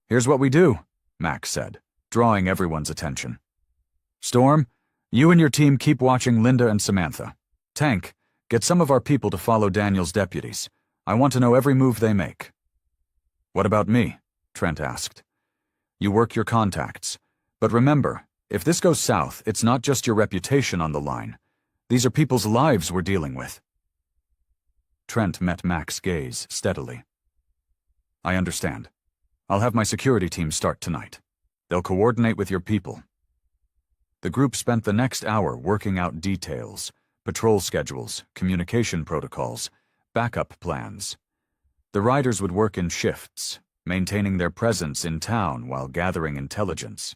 "Here's what we do," Mac said, drawing everyone's attention. "Storm, you and your team keep watching Linda and Samantha. Tank, get some of our people to follow Daniel's deputies. I want to know every move they make." "What about me?" Trent asked. "You work your contacts. But remember, if this goes south, it's not just your reputation on the line. These are people's lives we're dealing with." Trent met Mac's gaze steadily. "I understand. I'll have my security team start tonight. They'll coordinate with your people." The group spent the next hour working out details, patrol schedules, communication protocols, backup plans. The riders would work in shifts, maintaining their presence in town while gathering intelligence.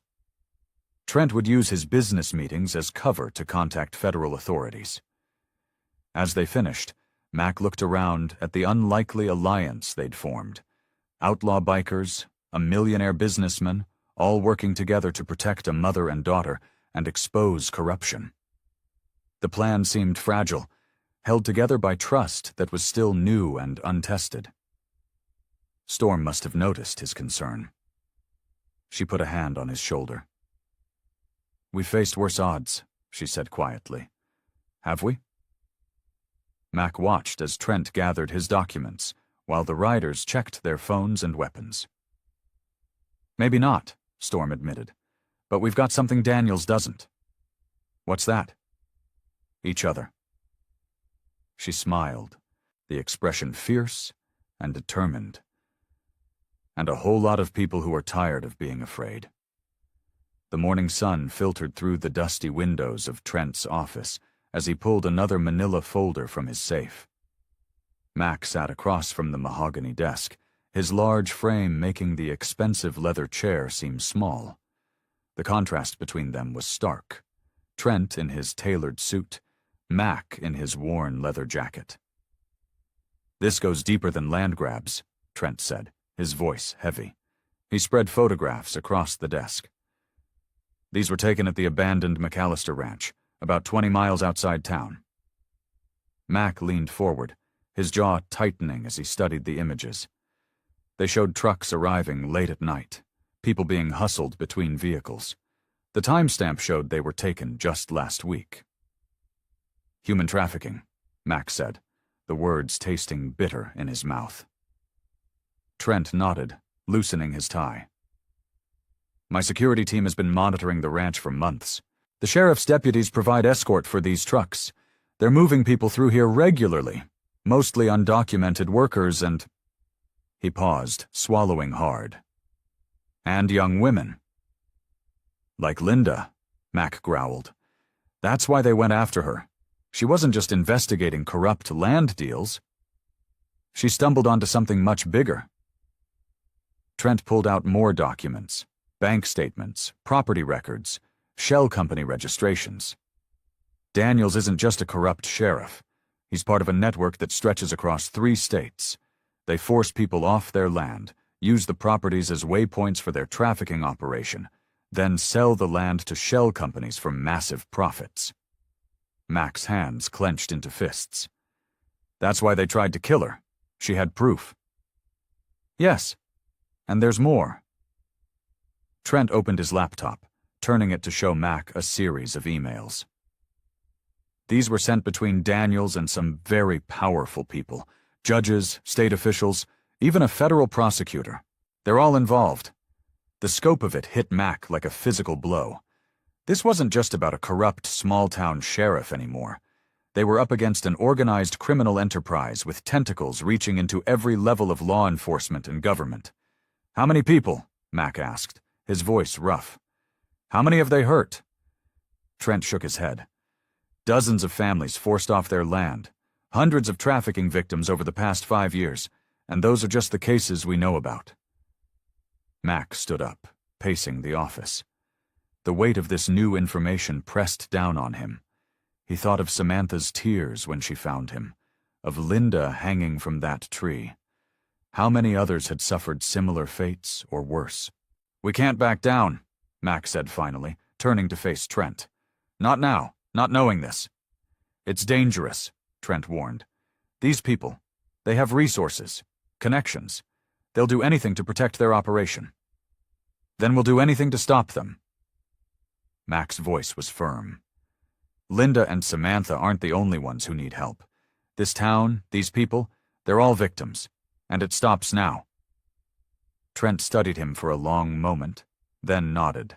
Trent would use his business meetings as cover to contact federal authorities. As they finished, Mac looked around at the unlikely alliance they'd formed. Outlaw bikers, a millionaire businessman, all working together to protect a mother and daughter and expose corruption. The plan seemed fragile, held together by trust that was still new and untested. Storm must have noticed his concern. She put a hand on his shoulder. "We've faced worse odds," she said quietly. "Have we?" Mac watched as Trent gathered his documents, while the riders checked their phones and weapons. "Maybe not," Storm admitted. "But we've got something Daniels doesn't." "What's that?" "Each other." She smiled, the expression fierce and determined. "And a whole lot of people who are tired of being afraid." The morning sun filtered through the dusty windows of Trent's office as he pulled another manila folder from his safe. Mac sat across from the mahogany desk, his large frame making the expensive leather chair seem small. The contrast between them was stark. Trent in his tailored suit, Mac in his worn leather jacket. "This goes deeper than land grabs," Trent said, his voice heavy. He spread photographs across the desk. "These were taken at the abandoned McAllister Ranch, about 20 miles outside town." Mac leaned forward, his jaw tightening as he studied the images. They showed trucks arriving late at night, people being hustled between vehicles. The timestamp showed they were taken just last week. "Human trafficking," Mac said, the words tasting bitter in his mouth. Trent nodded, loosening his tie. "My security team has been monitoring the ranch for months. The sheriff's deputies provide escort for these trucks. They're moving people through here regularly, mostly undocumented workers and—" He paused, swallowing hard. "And young women." "Like Linda," Mac growled. "That's why they went after her. She wasn't just investigating corrupt land deals. She stumbled onto something much bigger." Trent pulled out more documents, bank statements, property records, shell company registrations. Daniels isn't just a corrupt sheriff. He's part of a network that stretches across 3 states. They force people off their land, use the properties as waypoints for their trafficking operation, then sell the land to shell companies for massive profits. Mac's hands clenched into fists. "That's why they tried to kill her. She had proof." "Yes, and there's more." Trent opened his laptop, turning it to show Mac a series of emails. These were sent between Daniels and some very powerful people, judges, state officials, even a federal prosecutor. They're all involved. The scope of it hit Mac like a physical blow. This wasn't just about a corrupt small-town sheriff anymore. They were up against an organized criminal enterprise with tentacles reaching into every level of law enforcement and government. "How many people?" Mac asked, his voice rough. "How many have they hurt?" Trent shook his head. "Dozens of families forced off their land, hundreds of trafficking victims over the past 5 years, and those are just the cases we know about." Mac stood up, pacing the office. The weight of this new information pressed down on him. He thought of Samantha's tears when she found him, of Linda hanging from that tree. How many others had suffered similar fates or worse? "We can't back down," Mac said finally, turning to face Trent. "Not now, not knowing this." "It's dangerous," Trent warned. "These people, they have resources, connections. They'll do anything to protect their operation. Then we'll do anything to stop them." Mac's voice was firm. "Linda and Samantha aren't the only ones who need help. This town, these people, they're all victims, and it stops now." Trent studied him for a long moment, then nodded.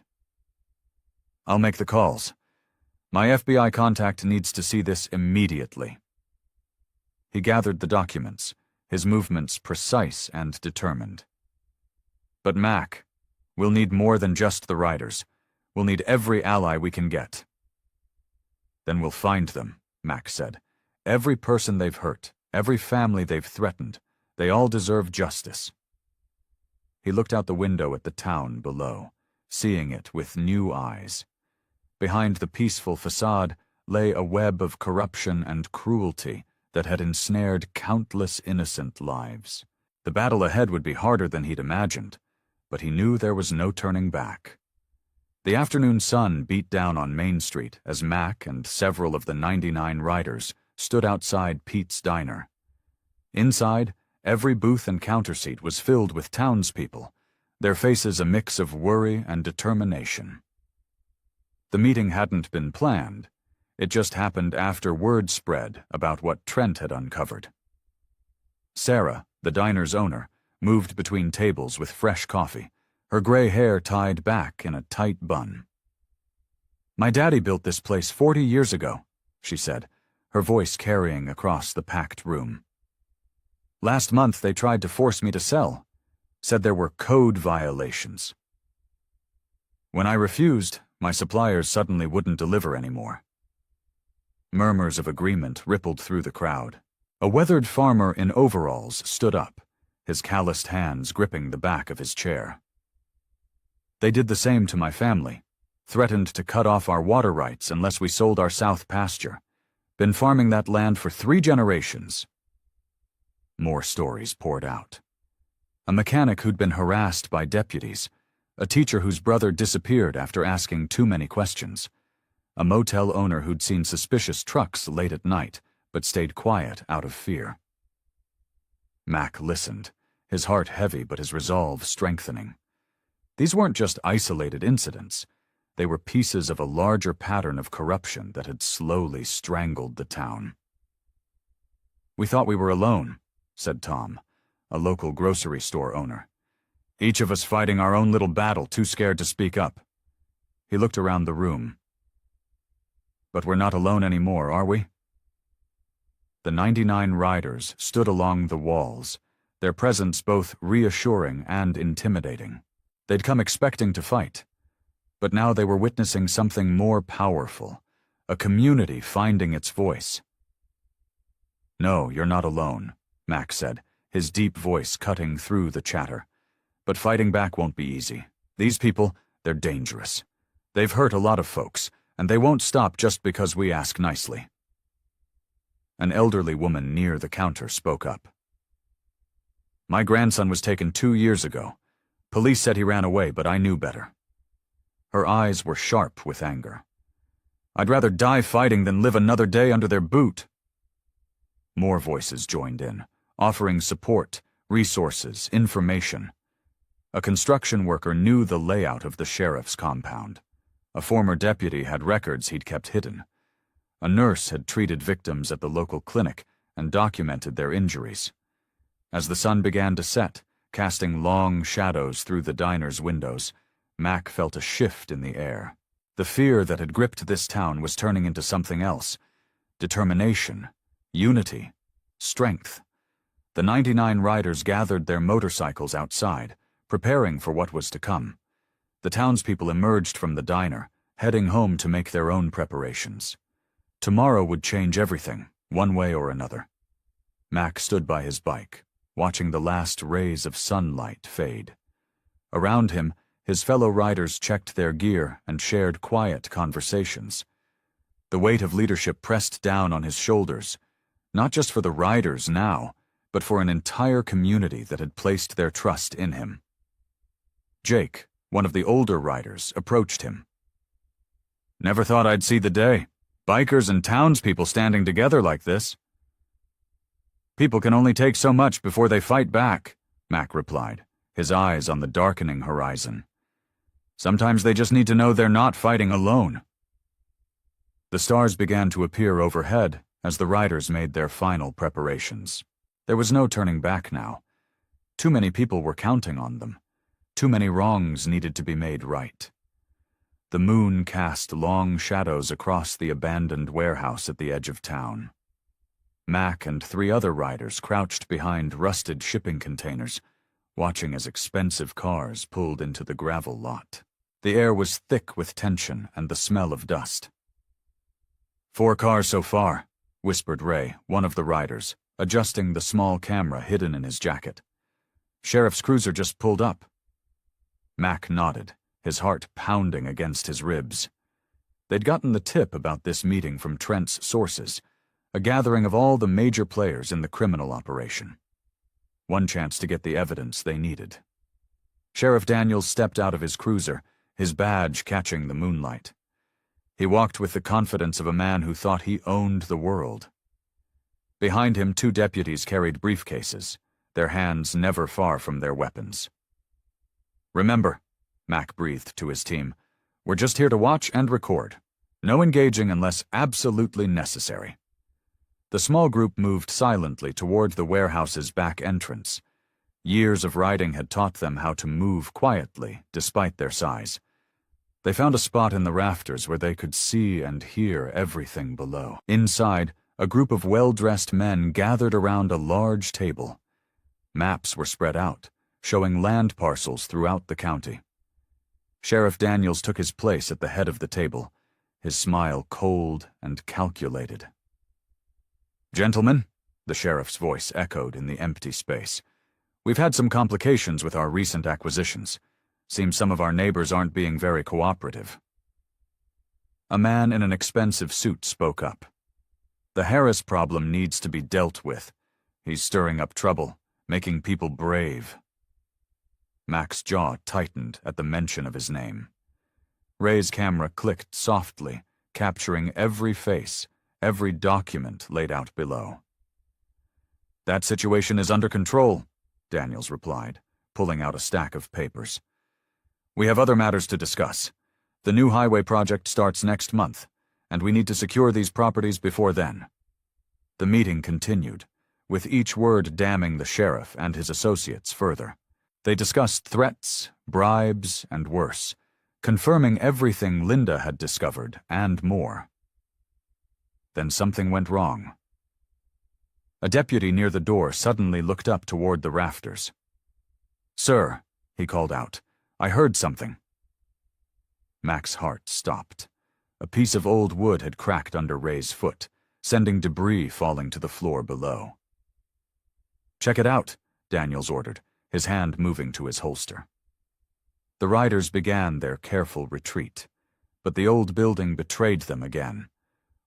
"I'll make the calls. My FBI contact needs to see this immediately." He gathered the documents, his movements precise and determined. "But Mac, we'll need more than just the riders. We'll need every ally we can get." "Then we'll find them," Mac said. "Every person they've hurt, every family they've threatened, they all deserve justice." He looked out the window at the town below, seeing it with new eyes. Behind the peaceful facade lay a web of corruption and cruelty that had ensnared countless innocent lives. The battle ahead would be harder than he'd imagined, but he knew there was no turning back. The afternoon sun beat down on Main Street as Mac and several of the 99 riders stood outside Pete's Diner. Inside, every booth and counter seat was filled with townspeople, their faces a mix of worry and determination. The meeting hadn't been planned. It just happened after word spread about what Trent had uncovered. Sarah, the diner's owner, moved between tables with fresh coffee, her gray hair tied back in a tight bun. "My daddy built this place 40 years ago," she said, her voice carrying across the packed room. "Last month they tried to force me to sell, said there were code violations. When I refused, my suppliers suddenly wouldn't deliver anymore." Murmurs of agreement rippled through the crowd. A weathered farmer in overalls stood up, his calloused hands gripping the back of his chair. "They did the same to my family," Threatened to cut off our water rights unless we sold our south pasture. Been farming that land for 3 generations. More stories poured out. A mechanic who'd been harassed by deputies. A teacher whose brother disappeared after asking too many questions. A motel owner who'd seen suspicious trucks late at night, but stayed quiet out of fear. Mac listened, his heart heavy but his resolve strengthening. These weren't just isolated incidents. They were pieces of a larger pattern of corruption that had slowly strangled the town. "We thought we were alone," said Tom, a local grocery store owner. "Each of us fighting our own little battle, too scared to speak up." He looked around the room. "But we're not alone anymore, are we?" The 99 riders stood along the walls, their presence both reassuring and intimidating. They'd come expecting to fight. But now they were witnessing something more powerful, a community finding its voice. "No, you're not alone," Mac said, his deep voice cutting through the chatter. "But fighting back won't be easy. These people, they're dangerous. They've hurt a lot of folks, and they won't stop just because we ask nicely." An elderly woman near the counter spoke up. "My grandson was taken 2 years ago. Police said he ran away, but I knew better." Her eyes were sharp with anger. "I'd rather die fighting than live another day under their boot." More voices joined in, offering support, resources, information. A construction worker knew the layout of the sheriff's compound. A former deputy had records he'd kept hidden. A nurse had treated victims at the local clinic and documented their injuries. As the sun began to set, casting long shadows through the diner's windows, Mac felt a shift in the air. The fear that had gripped this town was turning into something else. Determination, unity, strength. The 99 riders gathered their motorcycles outside, preparing for what was to come. The townspeople emerged from the diner, heading home to make their own preparations. Tomorrow would change everything, one way or another. Mac stood by his bike, watching the last rays of sunlight fade. Around him, his fellow riders checked their gear and shared quiet conversations. The weight of leadership pressed down on his shoulders, not just for the riders now, but for an entire community that had placed their trust in him. Jake, one of the older riders, approached him. "Never thought I'd see the day. Bikers and townspeople standing together like this." "People can only take so much before they fight back," Mac replied, his eyes on the darkening horizon. "Sometimes they just need to know they're not fighting alone." The stars began to appear overhead as the riders made their final preparations. There was no turning back now. Too many people were counting on them. Too many wrongs needed to be made right. The moon cast long shadows across the abandoned warehouse at the edge of town. Mac and 3 other riders crouched behind rusted shipping containers, watching as expensive cars pulled into the gravel lot. The air was thick with tension and the smell of dust. "4 cars so far," whispered Ray, one of the riders, adjusting the small camera hidden in his jacket. "Sheriff's cruiser just pulled up." Mac nodded, his heart pounding against his ribs. They'd gotten the tip about this meeting from Trent's sources, a gathering of all the major players in the criminal operation. One chance to get the evidence they needed. Sheriff Daniels stepped out of his cruiser, his badge catching the moonlight. He walked with the confidence of a man who thought he owned the world. Behind him, 2 deputies carried briefcases, their hands never far from their weapons. "Remember," Mac breathed to his team, "we're just here to watch and record. No engaging unless absolutely necessary." The small group moved silently toward the warehouse's back entrance. Years of riding had taught them how to move quietly, despite their size. They found a spot in the rafters where they could see and hear everything below. Inside, a group of well-dressed men gathered around a large table. Maps were spread out, showing land parcels throughout the county. Sheriff Daniels took his place at the head of the table, his smile cold and calculated. "Gentlemen," the sheriff's voice echoed in the empty space, "we've had some complications with our recent acquisitions. Seems some of our neighbors aren't being very cooperative." A man in an expensive suit spoke up. "The Harris problem needs to be dealt with. He's stirring up trouble, making people brave." Mac's jaw tightened at the mention of his name. Ray's camera clicked softly, capturing every face, every document laid out below. "That situation is under control," Daniels replied, pulling out a stack of papers. "We have other matters to discuss. The new highway project starts next month, and we need to secure these properties before then." The meeting continued, with each word damning the sheriff and his associates further. They discussed threats, bribes, and worse, confirming everything Linda had discovered and more. Then something went wrong. A deputy near the door suddenly looked up toward the rafters. "Sir," he called out, "I heard something." Mac's heart stopped. A piece of old wood had cracked under Ray's foot, sending debris falling to the floor below. "Check it out," Daniels ordered, his hand moving to his holster. The riders began their careful retreat, but the old building betrayed them again.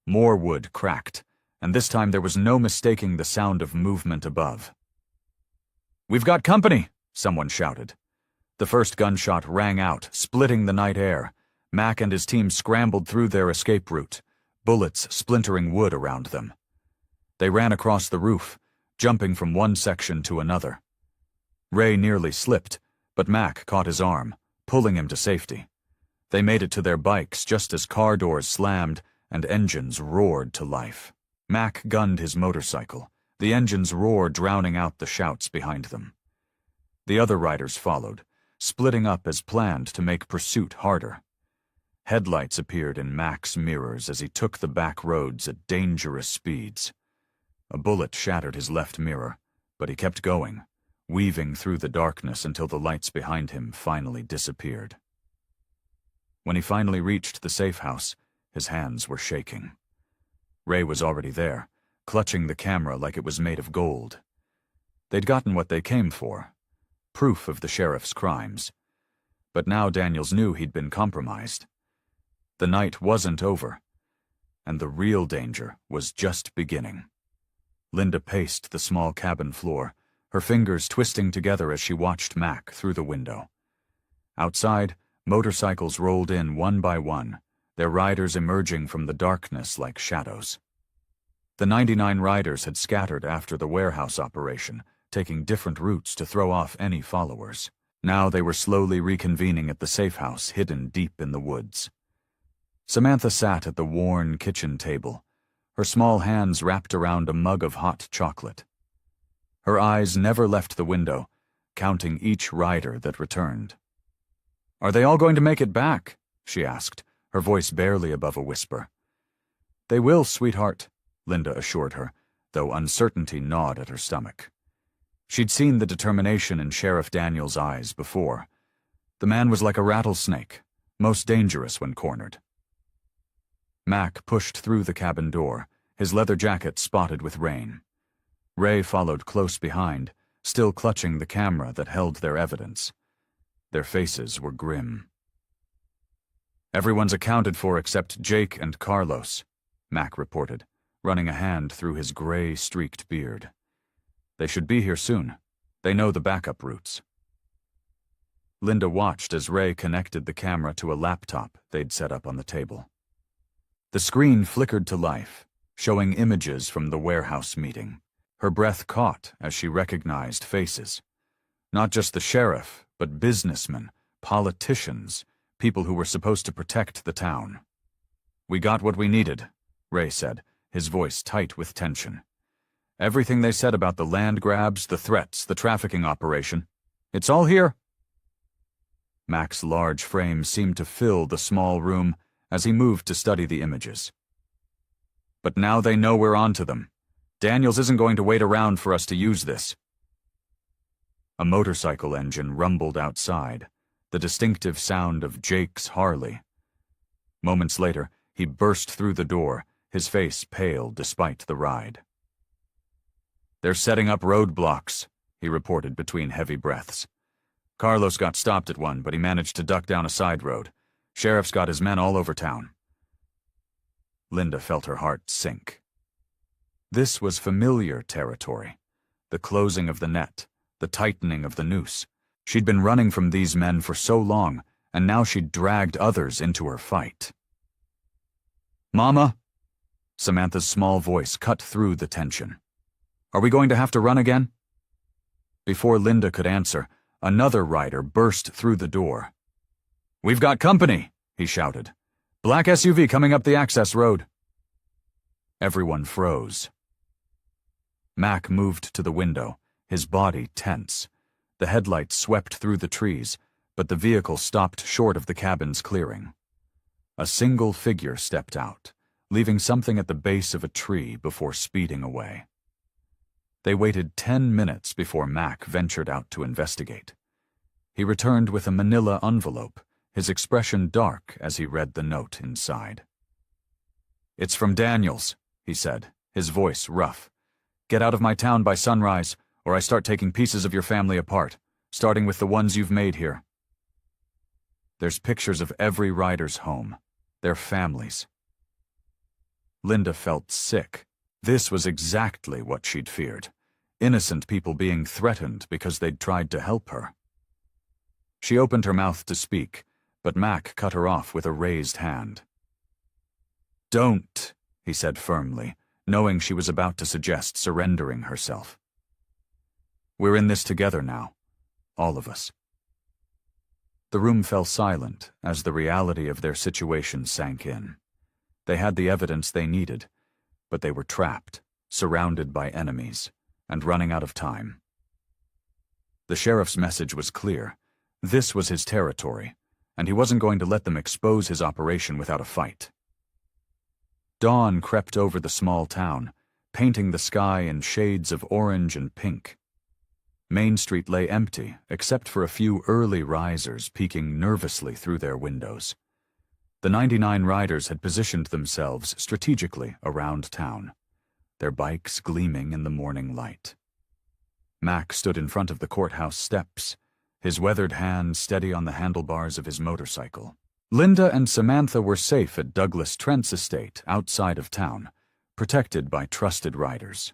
More wood cracked, and this time there was no mistaking the sound of movement above. "We've got company!" someone shouted. The first gunshot rang out, splitting the night air. Mac and his team scrambled through their escape route, bullets splintering wood around them. They ran across the roof, jumping from one section to another. Ray nearly slipped, but Mac caught his arm, pulling him to safety. They made it to their bikes just as car doors slammed and engines roared to life. Mac gunned his motorcycle, the engine's roar drowning out the shouts behind them. The other riders followed, splitting up as planned to make pursuit harder. Headlights appeared in Mac's mirrors as he took the back roads at dangerous speeds. A bullet shattered his left mirror, but he kept going, weaving through the darkness until the lights behind him finally disappeared. When he finally reached the safe house, his hands were shaking. Ray was already there, clutching the camera like it was made of gold. They'd gotten what they came for, proof of the sheriff's crimes. But now Daniels knew he'd been compromised. The night wasn't over, and the real danger was just beginning. Linda paced the small cabin floor, her fingers twisting together as she watched Mac through the window. Outside, motorcycles rolled in one by one, their riders emerging from the darkness like shadows. The 99 riders had scattered after the warehouse operation, taking different routes to throw off any followers. Now they were slowly reconvening at the safe house hidden deep in the woods. Samantha sat at the worn kitchen table, her small hands wrapped around a mug of hot chocolate. Her eyes never left the window, counting each rider that returned. "Are they all going to make it back?" she asked, her voice barely above a whisper. "They will, sweetheart," Linda assured her, though uncertainty gnawed at her stomach. She'd seen the determination in Sheriff Daniels' eyes before. The man was like a rattlesnake, most dangerous when cornered. Mac pushed through the cabin door, his leather jacket spotted with rain. Ray followed close behind, still clutching the camera that held their evidence. Their faces were grim. "Everyone's accounted for except Jake and Carlos," Mac reported, running a hand through his gray-streaked beard. "They should be here soon. They know the backup routes." Linda watched as Ray connected the camera to a laptop they'd set up on the table. The screen flickered to life, showing images from the warehouse meeting. Her breath caught as she recognized faces. Not just the sheriff, but businessmen, politicians, people who were supposed to protect the town. "We got what we needed," Ray said, his voice tight with tension. "Everything they said about the land grabs, the threats, the trafficking operation, it's all here." Mac's large frame seemed to fill the small room as he moved to study the images. "But now they know we're onto them. Daniels isn't going to wait around for us to use this." A motorcycle engine rumbled outside, the distinctive sound of Jake's Harley. Moments later, he burst through the door, his face pale despite the ride. "They're setting up roadblocks," he reported between heavy breaths. "Carlos got stopped at one, but he managed to duck down a side road. Sheriff's got his men all over town." Linda felt her heart sink. This was familiar territory. The closing of the net, the tightening of the noose. She'd been running from these men for so long, and now she'd dragged others into her fight. "Mama?" Samantha's small voice cut through the tension. "Are we going to have to run again?" Before Linda could answer, another rider burst through the door. "We've got company," he shouted. "Black SUV coming up the access road." Everyone froze. Mac moved to the window, his body tense. The headlights swept through the trees, but the vehicle stopped short of the cabin's clearing. A single figure stepped out, leaving something at the base of a tree before speeding away. They waited 10 minutes before Mac ventured out to investigate. He returned with a manila envelope, his expression dark as he read the note inside. "It's from Daniels," he said, his voice rough. "Get out of my town by sunrise, or I start taking pieces of your family apart, starting with the ones you've made here." There's pictures of every rider's home, their families. Linda felt sick. This was exactly what she'd feared. Innocent people being threatened because they'd tried to help her. She opened her mouth to speak, but Mac cut her off with a raised hand. "Don't," he said firmly, knowing she was about to suggest surrendering herself. "We're in this together now, all of us." The room fell silent as the reality of their situation sank in. They had the evidence they needed, but they were trapped, surrounded by enemies, and running out of time. The sheriff's message was clear. This was his territory, and he wasn't going to let them expose his operation without a fight. Dawn crept over the small town, painting the sky in shades of orange and pink. Main Street lay empty, except for a few early risers peeking nervously through their windows. The 99 riders had positioned themselves strategically around town, their bikes gleaming in the morning light. Mac stood in front of the courthouse steps, his weathered hand steady on the handlebars of his motorcycle. Linda and Samantha were safe at Douglas Trent's estate outside of town, protected by trusted riders.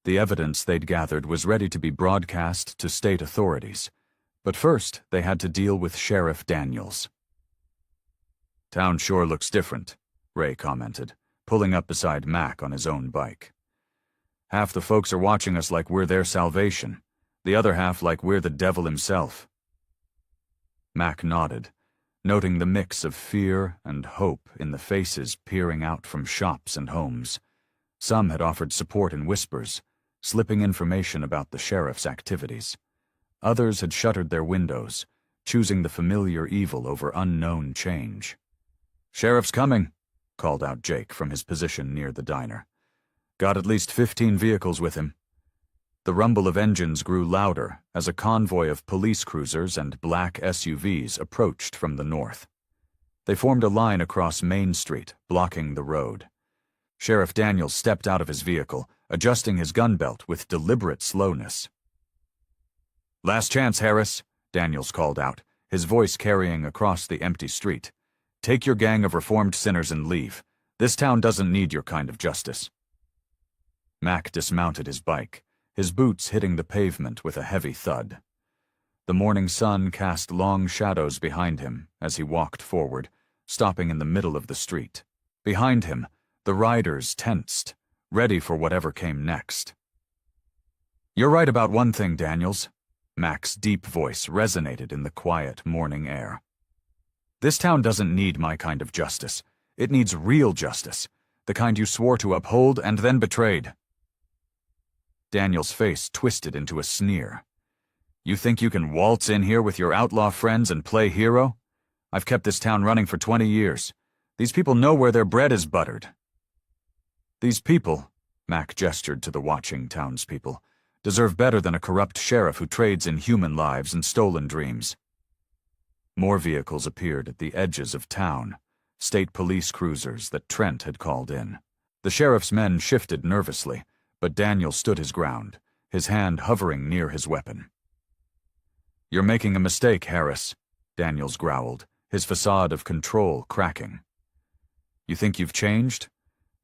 The evidence they'd gathered was ready to be broadcast to state authorities, but first they had to deal with Sheriff Daniels. "Town sure looks different," Ray commented, pulling up beside Mac on his own bike. "Half the folks are watching us like we're their salvation, the other half like we're the devil himself." Mac nodded, noting the mix of fear and hope in the faces peering out from shops and homes. Some had offered support in whispers, slipping information about the sheriff's activities. Others had shuttered their windows, choosing the familiar evil over unknown change. "Sheriff's coming," called out Jake from his position near the diner. "Got at least 15 vehicles with him." The rumble of engines grew louder as a convoy of police cruisers and black SUVs approached from the north. They formed a line across Main Street, blocking the road. Sheriff Daniels stepped out of his vehicle, adjusting his gun belt with deliberate slowness. "Last chance, Harris," Daniels called out, his voice carrying across the empty street. "Take your gang of reformed sinners and leave. This town doesn't need your kind of justice." Mac dismounted his bike, his boots hitting the pavement with a heavy thud. The morning sun cast long shadows behind him as he walked forward, stopping in the middle of the street. Behind him, the riders tensed, ready for whatever came next. "You're right about one thing, Daniels." Mac's deep voice resonated in the quiet morning air. "This town doesn't need my kind of justice. It needs real justice, the kind you swore to uphold and then betrayed." Daniel's face twisted into a sneer. "You think you can waltz in here with your outlaw friends and play hero? I've kept this town running for 20 years. These people know where their bread is buttered." "These people," Mac gestured to the watching townspeople, "deserve better than a corrupt sheriff who trades in human lives and stolen dreams." More vehicles appeared at the edges of town, state police cruisers that Trent had called in. The sheriff's men shifted nervously, but Daniel stood his ground, his hand hovering near his weapon. "You're making a mistake, Harris," Daniels growled, his facade of control cracking. "You think you've changed?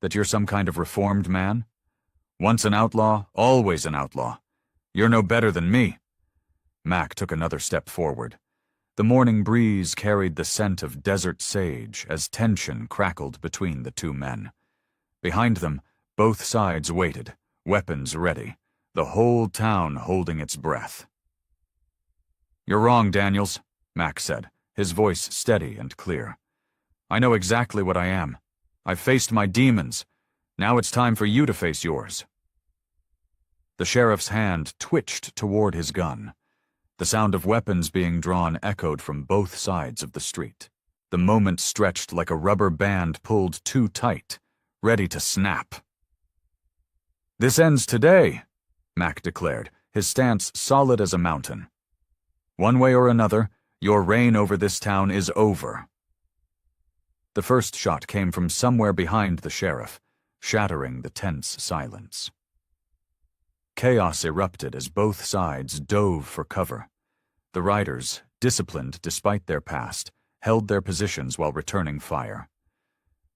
That you're some kind of reformed man? Once an outlaw, always an outlaw. You're no better than me." Mac took another step forward. The morning breeze carried the scent of desert sage as tension crackled between the two men. Behind them, both sides waited, weapons ready, the whole town holding its breath. "You're wrong, Daniels," Mac said, his voice steady and clear. "I know exactly what I am. I've faced my demons. Now it's time for you to face yours." The sheriff's hand twitched toward his gun. The sound of weapons being drawn echoed from both sides of the street. The moment stretched like a rubber band pulled too tight, ready to snap. "This ends today," Mac declared, his stance solid as a mountain. "One way or another, your reign over this town is over." The first shot came from somewhere behind the sheriff, shattering the tense silence. Chaos erupted as both sides dove for cover. The riders, disciplined despite their past, held their positions while returning fire.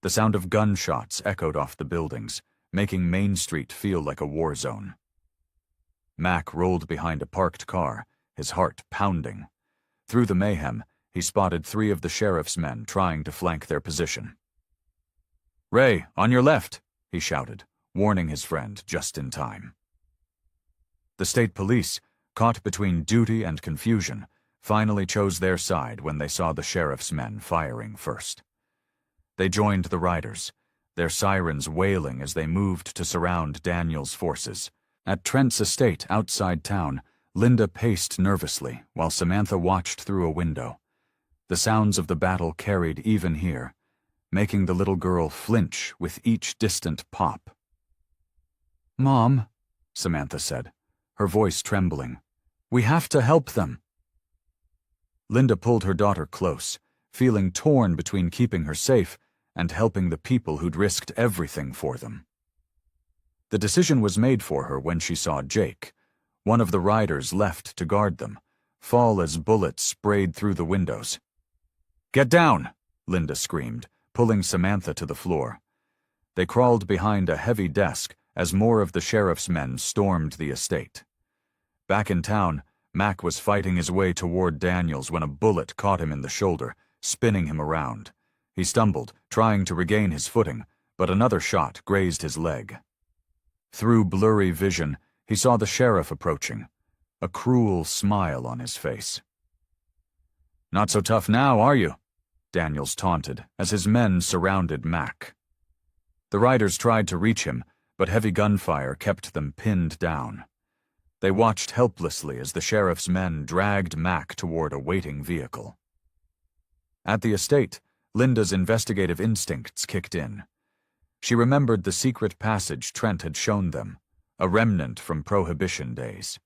The sound of gunshots echoed off the buildings, making Main Street feel like a war zone. Mac rolled behind a parked car, his heart pounding. Through the mayhem, he spotted 3 of the sheriff's men trying to flank their position. "Ray, on your left," he shouted, warning his friend just in time. The state police, caught between duty and confusion, finally chose their side when they saw the sheriff's men firing first. They joined the riders, their sirens wailing as they moved to surround Daniel's forces. At Trent's estate outside town, Linda paced nervously while Samantha watched through a window. The sounds of the battle carried even here, making the little girl flinch with each distant pop. "Mom," Samantha said, her voice trembling, "we have to help them." Linda pulled her daughter close, feeling torn between keeping her safe and helping the people who'd risked everything for them. The decision was made for her when she saw Jake, one of the riders left to guard them, fall as bullets sprayed through the windows. "Get down!" Linda screamed, pulling Samantha to the floor. They crawled behind a heavy desk as more of the sheriff's men stormed the estate. Back in town, Mac was fighting his way toward Daniels when a bullet caught him in the shoulder, spinning him around. He stumbled, trying to regain his footing, but another shot grazed his leg. Through blurry vision, he saw the sheriff approaching, a cruel smile on his face. "Not so tough now, are you?" Daniels taunted as his men surrounded Mac. The riders tried to reach him, but heavy gunfire kept them pinned down. They watched helplessly as the sheriff's men dragged Mac toward a waiting vehicle. At the estate, Linda's investigative instincts kicked in. She remembered the secret passage Trent had shown them, a remnant from Prohibition days.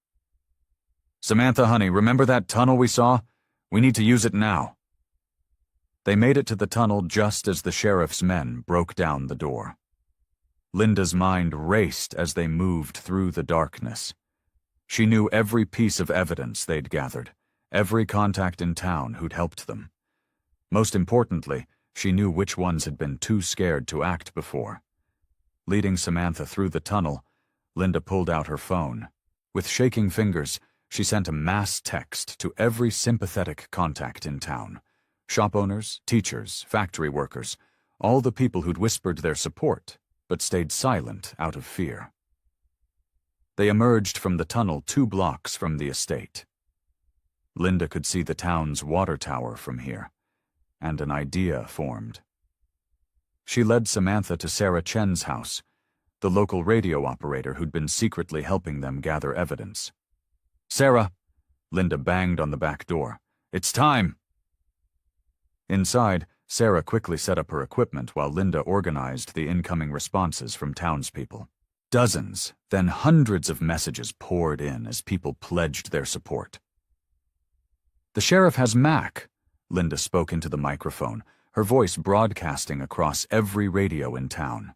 "Samantha, honey, remember that tunnel we saw? We need to use it now." They made it to the tunnel just as the sheriff's men broke down the door. Linda's mind raced as they moved through the darkness. She knew every piece of evidence they'd gathered, every contact in town who'd helped them. Most importantly, she knew which ones had been too scared to act before. Leading Samantha through the tunnel, Linda pulled out her phone. With shaking fingers, she sent a mass text to every sympathetic contact in town. Shop owners, teachers, factory workers, all the people who'd whispered their support, but stayed silent out of fear. They emerged from the tunnel 2 blocks from the estate. Linda could see the town's water tower from here, and an idea formed. She led Samantha to Sarah Chen's house, the local radio operator who'd been secretly helping them gather evidence. "Sarah," Linda banged on the back door. "It's time." Inside, Sarah quickly set up her equipment while Linda organized the incoming responses from townspeople. Dozens, then hundreds of messages poured in as people pledged their support. "The sheriff has Mac," Linda spoke into the microphone, her voice broadcasting across every radio in town.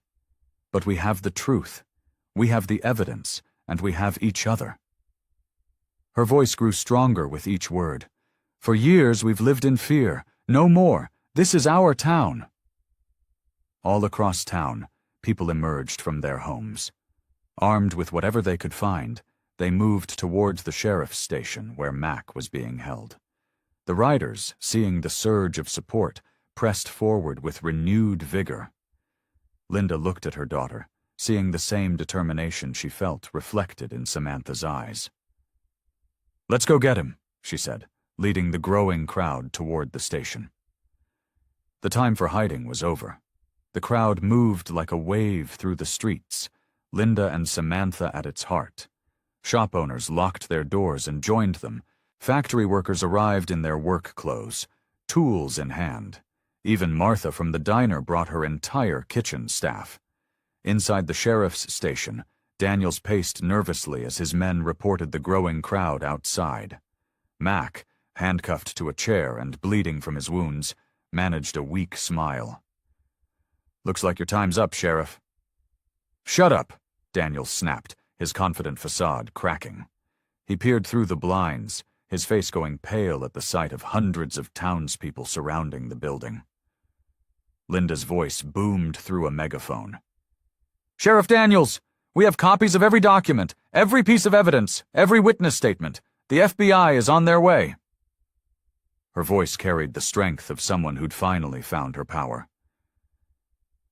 "But we have the truth, we have the evidence, and we have each other." Her voice grew stronger with each word. "For years we've lived in fear. No more. This is our town." All across town, people emerged from their homes. Armed with whatever they could find, they moved towards the sheriff's station where Mac was being held. The riders, seeing the surge of support, pressed forward with renewed vigor. Linda looked at her daughter, seeing the same determination she felt reflected in Samantha's eyes. "Let's go get him," she said, leading the growing crowd toward the station. The time for hiding was over. The crowd moved like a wave through the streets, Linda and Samantha at its heart. Shop owners locked their doors and joined them. Factory workers arrived in their work clothes, tools in hand. Even Martha from the diner brought her entire kitchen staff. Inside the sheriff's station, Daniels paced nervously as his men reported the growing crowd outside. Mac, handcuffed to a chair and bleeding from his wounds, managed a weak smile. "Looks like your time's up, Sheriff." "Shut up," Daniels snapped, his confident facade cracking. He peered through the blinds, his face going pale at the sight of hundreds of townspeople surrounding the building. Linda's voice boomed through a megaphone. "Sheriff Daniels, we have copies of every document, every piece of evidence, every witness statement. The FBI is on their way." Her voice carried the strength of someone who'd finally found her power.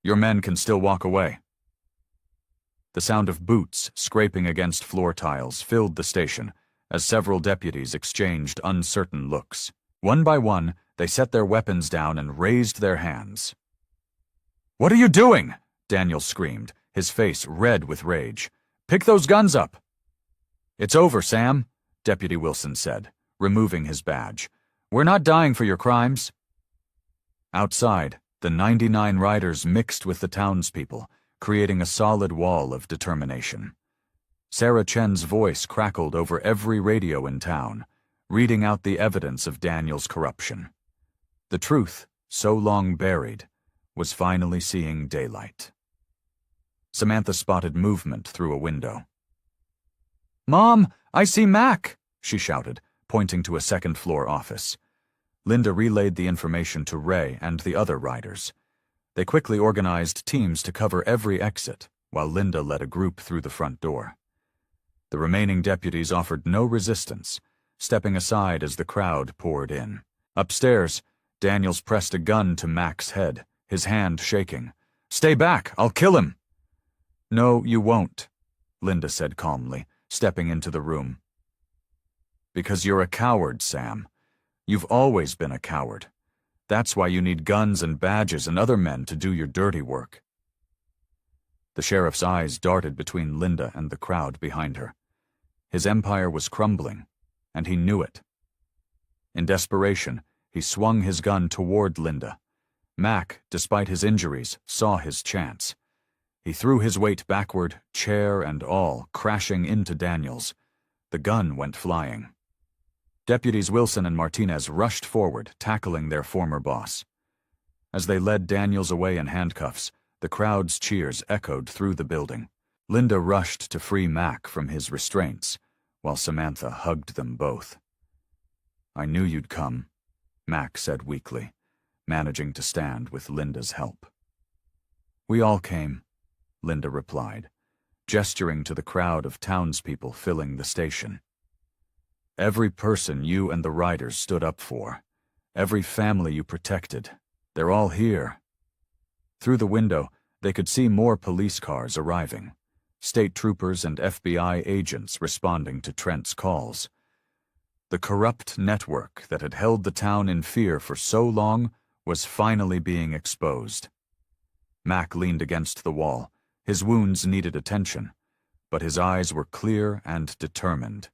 "Your men can still walk away." The sound of boots scraping against floor tiles filled the station as several deputies exchanged uncertain looks. One by one, they set their weapons down and raised their hands. "What are you doing?" Daniel screamed, his face red with rage. "Pick those guns up." "It's over, Sam," Deputy Wilson said, removing his badge. "We're not dying for your crimes." Outside, the 99 riders mixed with the townspeople, creating a solid wall of determination. Sarah Chen's voice crackled over every radio in town, reading out the evidence of Daniel's corruption. The truth, so long buried, was finally seeing daylight. Samantha spotted movement through a window. "Mom, I see Mac," she shouted, pointing to a second-floor office. Linda relayed the information to Ray and the other riders. They quickly organized teams to cover every exit, while Linda led a group through the front door. The remaining deputies offered no resistance, stepping aside as the crowd poured in. Upstairs, Daniels pressed a gun to Mac's head, his hand shaking. "Stay back, I'll kill him." "No, you won't," Linda said calmly, stepping into the room. "Because you're a coward, Sam. You've always been a coward. That's why you need guns and badges and other men to do your dirty work." The sheriff's eyes darted between Linda and the crowd behind her. His empire was crumbling, and he knew it. In desperation, he swung his gun toward Linda. Mac, despite his injuries, saw his chance. He threw his weight backward, chair and all, crashing into Daniels. The gun went flying. Deputies Wilson and Martinez rushed forward, tackling their former boss. As they led Daniels away in handcuffs, the crowd's cheers echoed through the building. Linda rushed to free Mac from his restraints, while Samantha hugged them both. "I knew you'd come," Mac said weakly, managing to stand with Linda's help. "We all came," Linda replied, gesturing to the crowd of townspeople filling the station. "Every person you and the riders stood up for, every family you protected, they're all here." Through the window, they could see more police cars arriving, state troopers and FBI agents responding to Trent's calls. The corrupt network that had held the town in fear for so long was finally being exposed. Mac leaned against the wall. His wounds needed attention, but his eyes were clear and determined.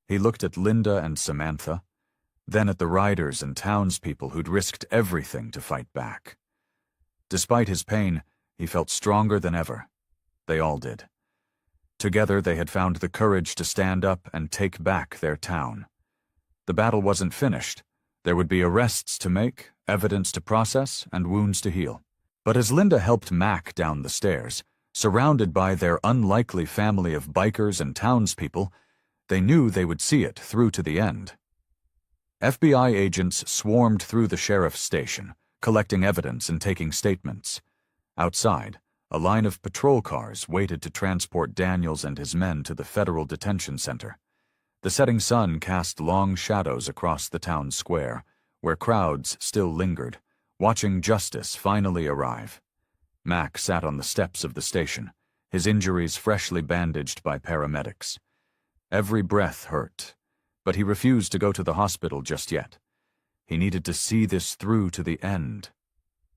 He looked at Linda and Samantha, then at the riders and townspeople who'd risked everything to fight back. Despite his pain, he felt stronger than ever. They all did. Together they had found the courage to stand up and take back their town. The battle wasn't finished. There would be arrests to make, evidence to process, and wounds to heal. But as Linda helped Mac down the stairs, surrounded by their unlikely family of bikers and townspeople, they knew they would see it through to the end. FBI agents swarmed through the sheriff's station, collecting evidence and taking statements. Outside, A line of patrol cars waited to transport Daniels and his men to the federal detention center. The setting sun cast long shadows across the town square, where crowds still lingered, watching justice finally arrive. Mac sat on the steps of the station, his injuries freshly bandaged by paramedics. Every breath hurt, but he refused to go to the hospital just yet. He needed to see this through to the end.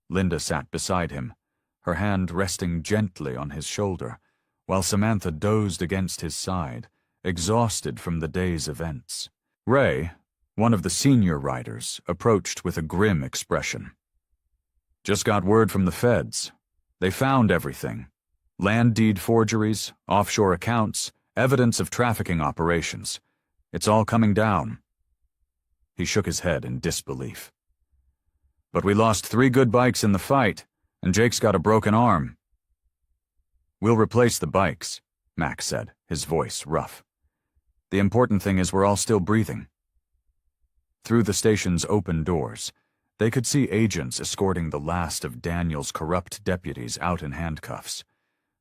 Linda sat beside him, her hand resting gently on his shoulder, while Samantha dozed against his side, exhausted from the day's events. Ray, one of the senior riders, approached with a grim expression. "Just got word from the feds. They found everything. Land deed forgeries, offshore accounts, evidence of trafficking operations. It's all coming down." He shook his head in disbelief. "But we lost 3 good bikes in the fight, and Jake's got a broken arm." "We'll replace the bikes," Mac said, his voice rough. "The important thing is we're all still breathing." Through the station's open doors, they could see agents escorting the last of Daniel's corrupt deputies out in handcuffs.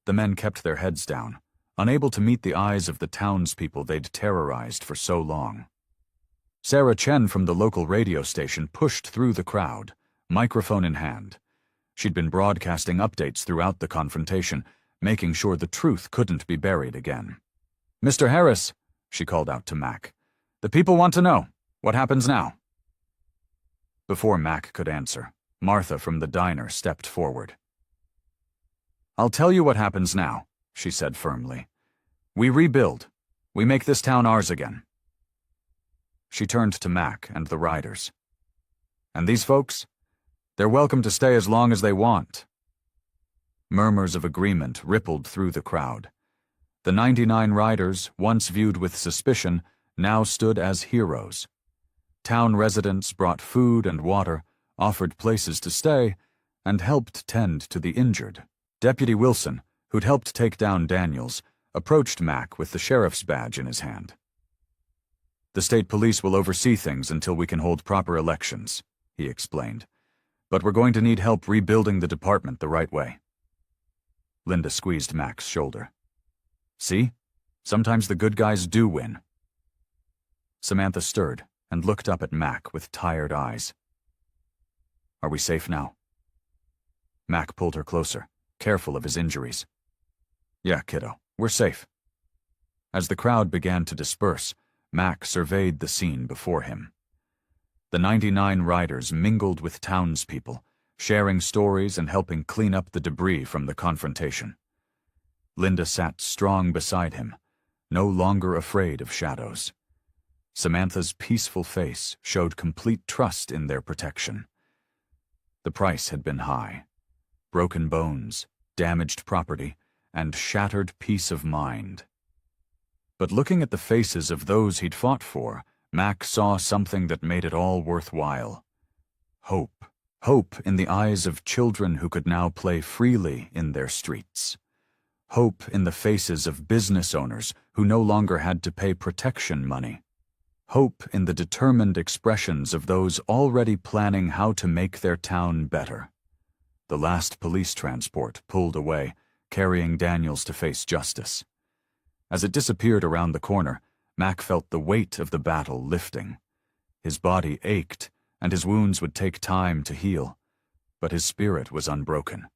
The men kept their heads down, unable to meet the eyes of the townspeople they'd terrorized for so long. Sarah Chen from the local radio station pushed through the crowd, microphone in hand. She'd been broadcasting updates throughout the confrontation, making sure the truth couldn't be buried again. "Mr. Harris," she called out to Mac, "the people want to know. What happens now?" Before Mac could answer, Martha from the diner stepped forward. "I'll tell you what happens now," she said firmly. "We rebuild. We make this town ours again." She turned to Mac and the riders. "And these folks? They're welcome to stay as long as they want." Murmurs of agreement rippled through the crowd. The 99 riders, once viewed with suspicion, now stood as heroes. Town residents brought food and water, offered places to stay, and helped tend to the injured. Deputy Wilson, who'd helped take down Daniels, approached Mac with the sheriff's badge in his hand. "The state police will oversee things until we can hold proper elections," he explained. "But we're going to need help rebuilding the department the right way." Linda squeezed Mac's shoulder. "See? Sometimes the good guys do win." Samantha stirred and looked up at Mac with tired eyes. "Are we safe now?" Mac pulled her closer, careful of his injuries. "Yeah, kiddo, we're safe." As the crowd began to disperse, Mac surveyed the scene before him. The 99 riders mingled with townspeople, sharing stories and helping clean up the debris from the confrontation. Linda sat strong beside him, no longer afraid of shadows. Samantha's peaceful face showed complete trust in their protection. The price had been high. Broken bones, damaged property, and shattered peace of mind. But looking at the faces of those he'd fought for, Mac saw something that made it all worthwhile. Hope. Hope in the eyes of children who could now play freely in their streets. Hope in the faces of business owners who no longer had to pay protection money. Hope in the determined expressions of those already planning how to make their town better. The last police transport pulled away, carrying Daniels to face justice. As it disappeared around the corner, Mac felt the weight of the battle lifting. His body ached, and his wounds would take time to heal, but his spirit was unbroken.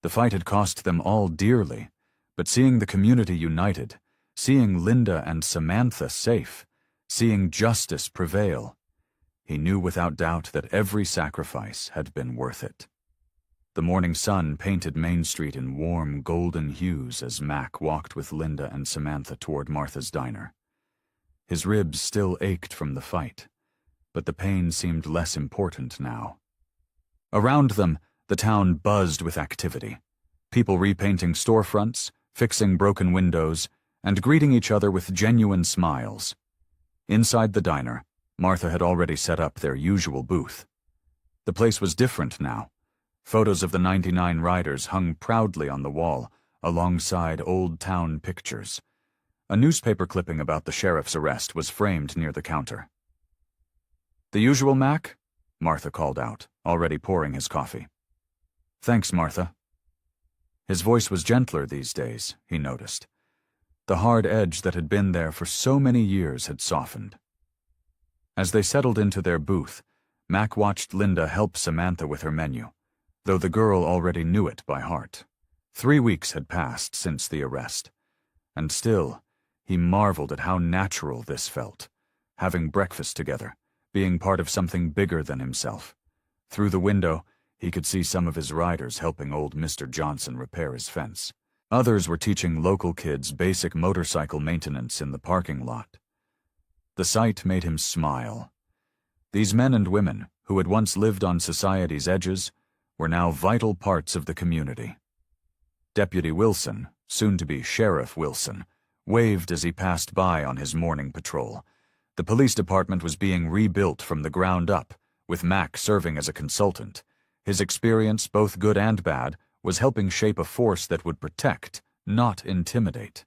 The fight had cost them all dearly, but seeing the community united, seeing Linda and Samantha safe, seeing justice prevail, he knew without doubt that every sacrifice had been worth it. The morning sun painted Main Street in warm, golden hues as Mac walked with Linda and Samantha toward Martha's diner. His ribs still ached from the fight, but the pain seemed less important now. Around them, the town buzzed with activity. People repainting storefronts, fixing broken windows, and greeting each other with genuine smiles. Inside the diner, Martha had already set up their usual booth. The place was different now. Photos of the 99 riders hung proudly on the wall, alongside old town pictures. A newspaper clipping about the sheriff's arrest was framed near the counter. "The usual, Mac?" Martha called out, already pouring his coffee. "Thanks, Martha." His voice was gentler these days, he noticed. The hard edge that had been there for so many years had softened. As they settled into their booth, Mac watched Linda help Samantha with her menu, though the girl already knew it by heart. 3 weeks had passed since the arrest, and still, he marveled at how natural this felt, having breakfast together, being part of something bigger than himself. Through the window, he could see some of his riders helping old Mr. Johnson repair his fence. Others were teaching local kids basic motorcycle maintenance in the parking lot. The sight made him smile. These men and women, who had once lived on society's edges, were now vital parts of the community. Deputy Wilson, soon to be Sheriff Wilson, waved as he passed by on his morning patrol. The police department was being rebuilt from the ground up, with Mac serving as a consultant. His experience, both good and bad, was helping shape a force that would protect, not intimidate.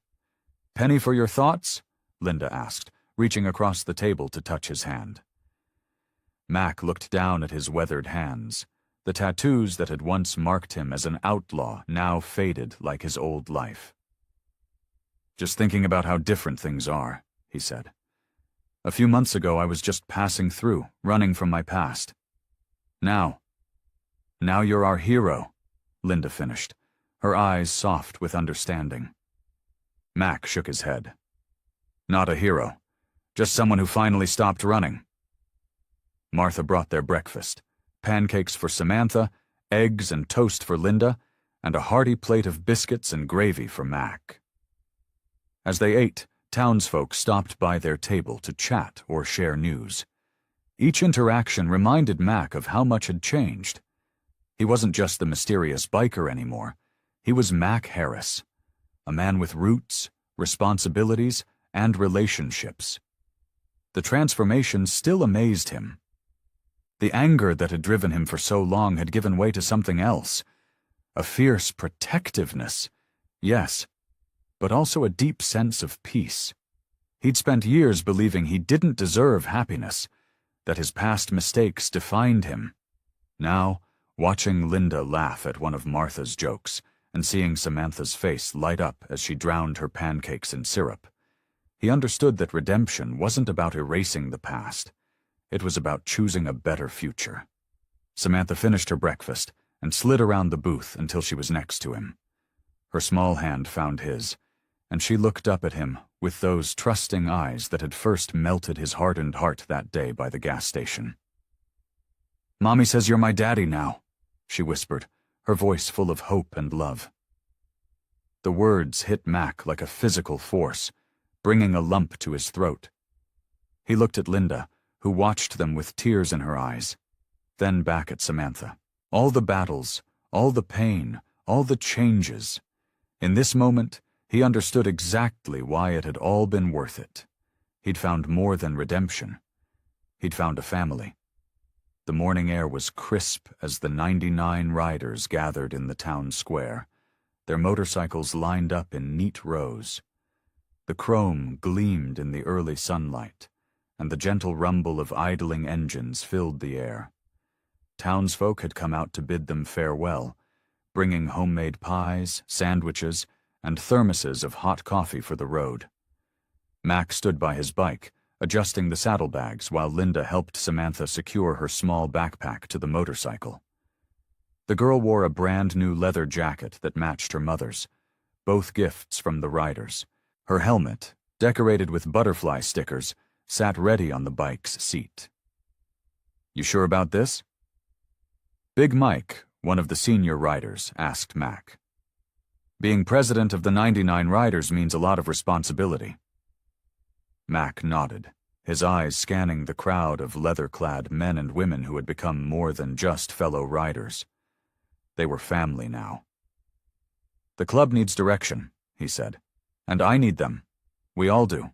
"Penny for your thoughts?" Linda asked, reaching across the table to touch his hand. Mac looked down at his weathered hands. The tattoos that had once marked him as an outlaw now faded like his old life. "Just thinking about how different things are," he said. "A few months ago I was just passing through, running from my past. Now you're our hero," Linda finished, her eyes soft with understanding. Mac shook his head. "Not a hero, just someone who finally stopped running." Martha brought their breakfast, pancakes for Samantha, eggs and toast for Linda, and a hearty plate of biscuits and gravy for Mac. As they ate, townsfolk stopped by their table to chat or share news. Each interaction reminded Mac of how much had changed. He wasn't just the mysterious biker anymore. He was Mac Harris, a man with roots, responsibilities, and relationships. The transformation still amazed him. The anger that had driven him for so long had given way to something else. A fierce protectiveness, yes, but also a deep sense of peace. He'd spent years believing he didn't deserve happiness, that his past mistakes defined him. Now, watching Linda laugh at one of Martha's jokes and seeing Samantha's face light up as she drowned her pancakes in syrup, he understood that redemption wasn't about erasing the past. It was about choosing a better future. Samantha finished her breakfast and slid around the booth until she was next to him. Her small hand found his, and she looked up at him with those trusting eyes that had first melted his hardened heart that day by the gas station. "Mommy says you're my daddy now," she whispered, her voice full of hope and love. The words hit Mac like a physical force, bringing a lump to his throat. He looked at Linda, who watched them with tears in her eyes, then back at Samantha. All the battles, all the pain, all the changes. In this moment, he understood exactly why it had all been worth it. He'd found more than redemption. He'd found a family. The morning air was crisp as the 99 riders gathered in the town square, their motorcycles lined up in neat rows. The chrome gleamed in the early sunlight, and the gentle rumble of idling engines filled the air. Townsfolk had come out to bid them farewell, bringing homemade pies, sandwiches, and thermoses of hot coffee for the road. Mac stood by his bike, adjusting the saddlebags while Linda helped Samantha secure her small backpack to the motorcycle. The girl wore a brand-new leather jacket that matched her mother's, both gifts from the riders. Her helmet, decorated with butterfly stickers, sat ready on the bike's seat. "You sure about this?" Big Mike, one of the senior riders, asked Mac. "Being president of the 99 riders means a lot of responsibility." Mac nodded, his eyes scanning the crowd of leather-clad men and women who had become more than just fellow riders. They were family now. "The club needs direction," he said, "and I need them. We all do."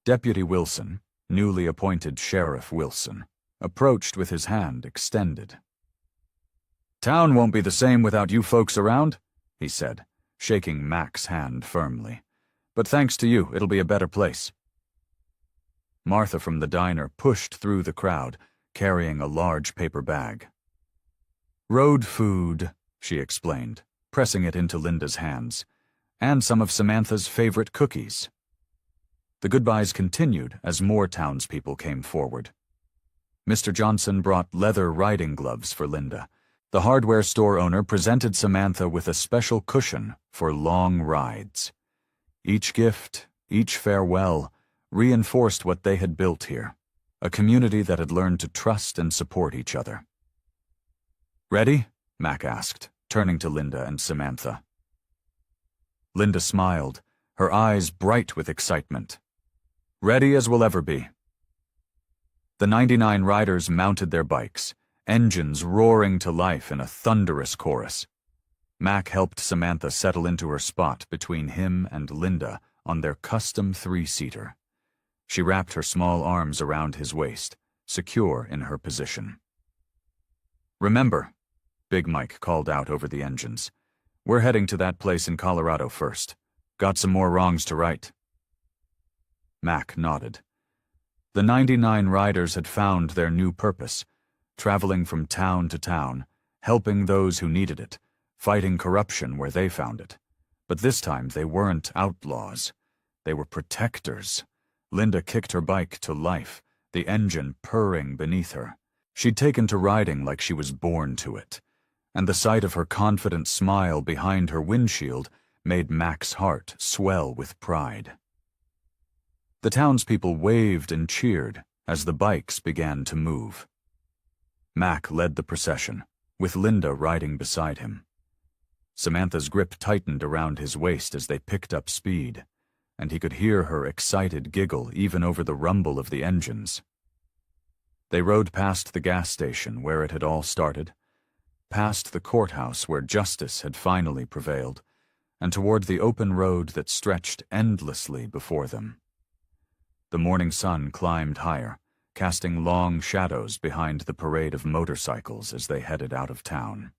Deputy Wilson, newly appointed Sheriff Wilson, approached with his hand extended. "Town won't be the same without you folks around," he said, shaking Mac's hand firmly. "But thanks to you, it'll be a better place." Martha from the diner pushed through the crowd, carrying a large paper bag. "Road food," she explained, pressing it into Linda's hands, and some of Samantha's favorite cookies. The goodbyes continued as more townspeople came forward. Mr. Johnson brought leather riding gloves for Linda. The hardware store owner presented Samantha with a special cushion for long rides. Each gift, each farewell, reinforced what they had built here, a community that had learned to trust and support each other. "Ready?" Mac asked, turning to Linda and Samantha. Linda smiled, her eyes bright with excitement. "Ready as we'll ever be." The 99 riders mounted their bikes, engines roaring to life in a thunderous chorus. Mac helped Samantha settle into her spot between him and Linda on their custom 3-seater. She wrapped her small arms around his waist, secure in her position. "Remember," Big Mike called out over the engines, "we're heading to that place in Colorado first. Got some more wrongs to right." Mac nodded. The 99 riders had found their new purpose, traveling from town to town, helping those who needed it, fighting corruption where they found it. But this time they weren't outlaws. They were protectors. Linda kicked her bike to life, the engine purring beneath her. She'd taken to riding like she was born to it, and the sight of her confident smile behind her windshield made Mac's heart swell with pride. The townspeople waved and cheered as the bikes began to move. Mac led the procession, with Linda riding beside him. Samantha's grip tightened around his waist as they picked up speed, and he could hear her excited giggle even over the rumble of the engines. They rode past the gas station where it had all started, past the courthouse where justice had finally prevailed, and toward the open road that stretched endlessly before them. The morning sun climbed higher, casting long shadows behind the parade of motorcycles as they headed out of town.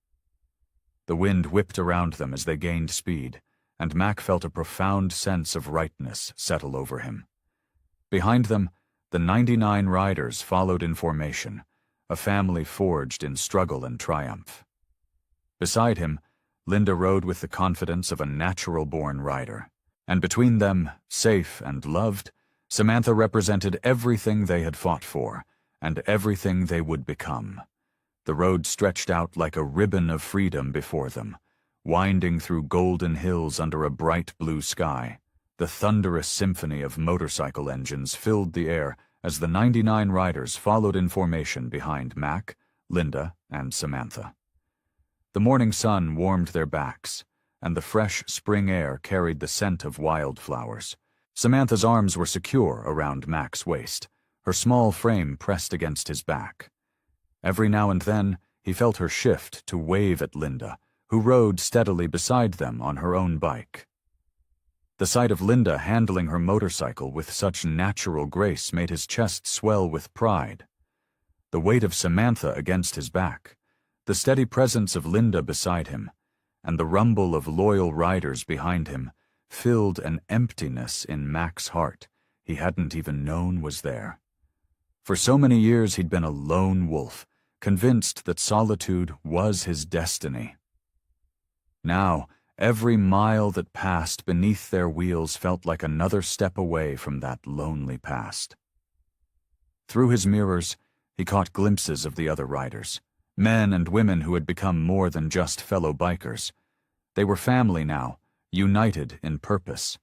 The wind whipped around them as they gained speed, and Mac felt a profound sense of rightness settle over him. Behind them, the 99 riders followed in formation, a family forged in struggle and triumph. Beside him, Linda rode with the confidence of a natural-born rider, and between them, safe and loved, Samantha represented everything they had fought for, and everything they would become. The road stretched out like a ribbon of freedom before them, winding through golden hills under a bright blue sky. The thunderous symphony of motorcycle engines filled the air as the 99 riders followed in formation behind Mac, Linda, and Samantha. The morning sun warmed their backs, and the fresh spring air carried the scent of wildflowers. Samantha's arms were secure around Mac's waist, her small frame pressed against his back. Every now and then, he felt her shift to wave at Linda, who rode steadily beside them on her own bike. The sight of Linda handling her motorcycle with such natural grace made his chest swell with pride. The weight of Samantha against his back, the steady presence of Linda beside him, and the rumble of loyal riders behind him filled an emptiness in Mac's heart he hadn't even known was there. For so many years he'd been a lone wolf, convinced that solitude was his destiny. Now, every mile that passed beneath their wheels felt like another step away from that lonely past. Through his mirrors, he caught glimpses of the other riders, men and women who had become more than just fellow bikers. They were family now, united in purpose.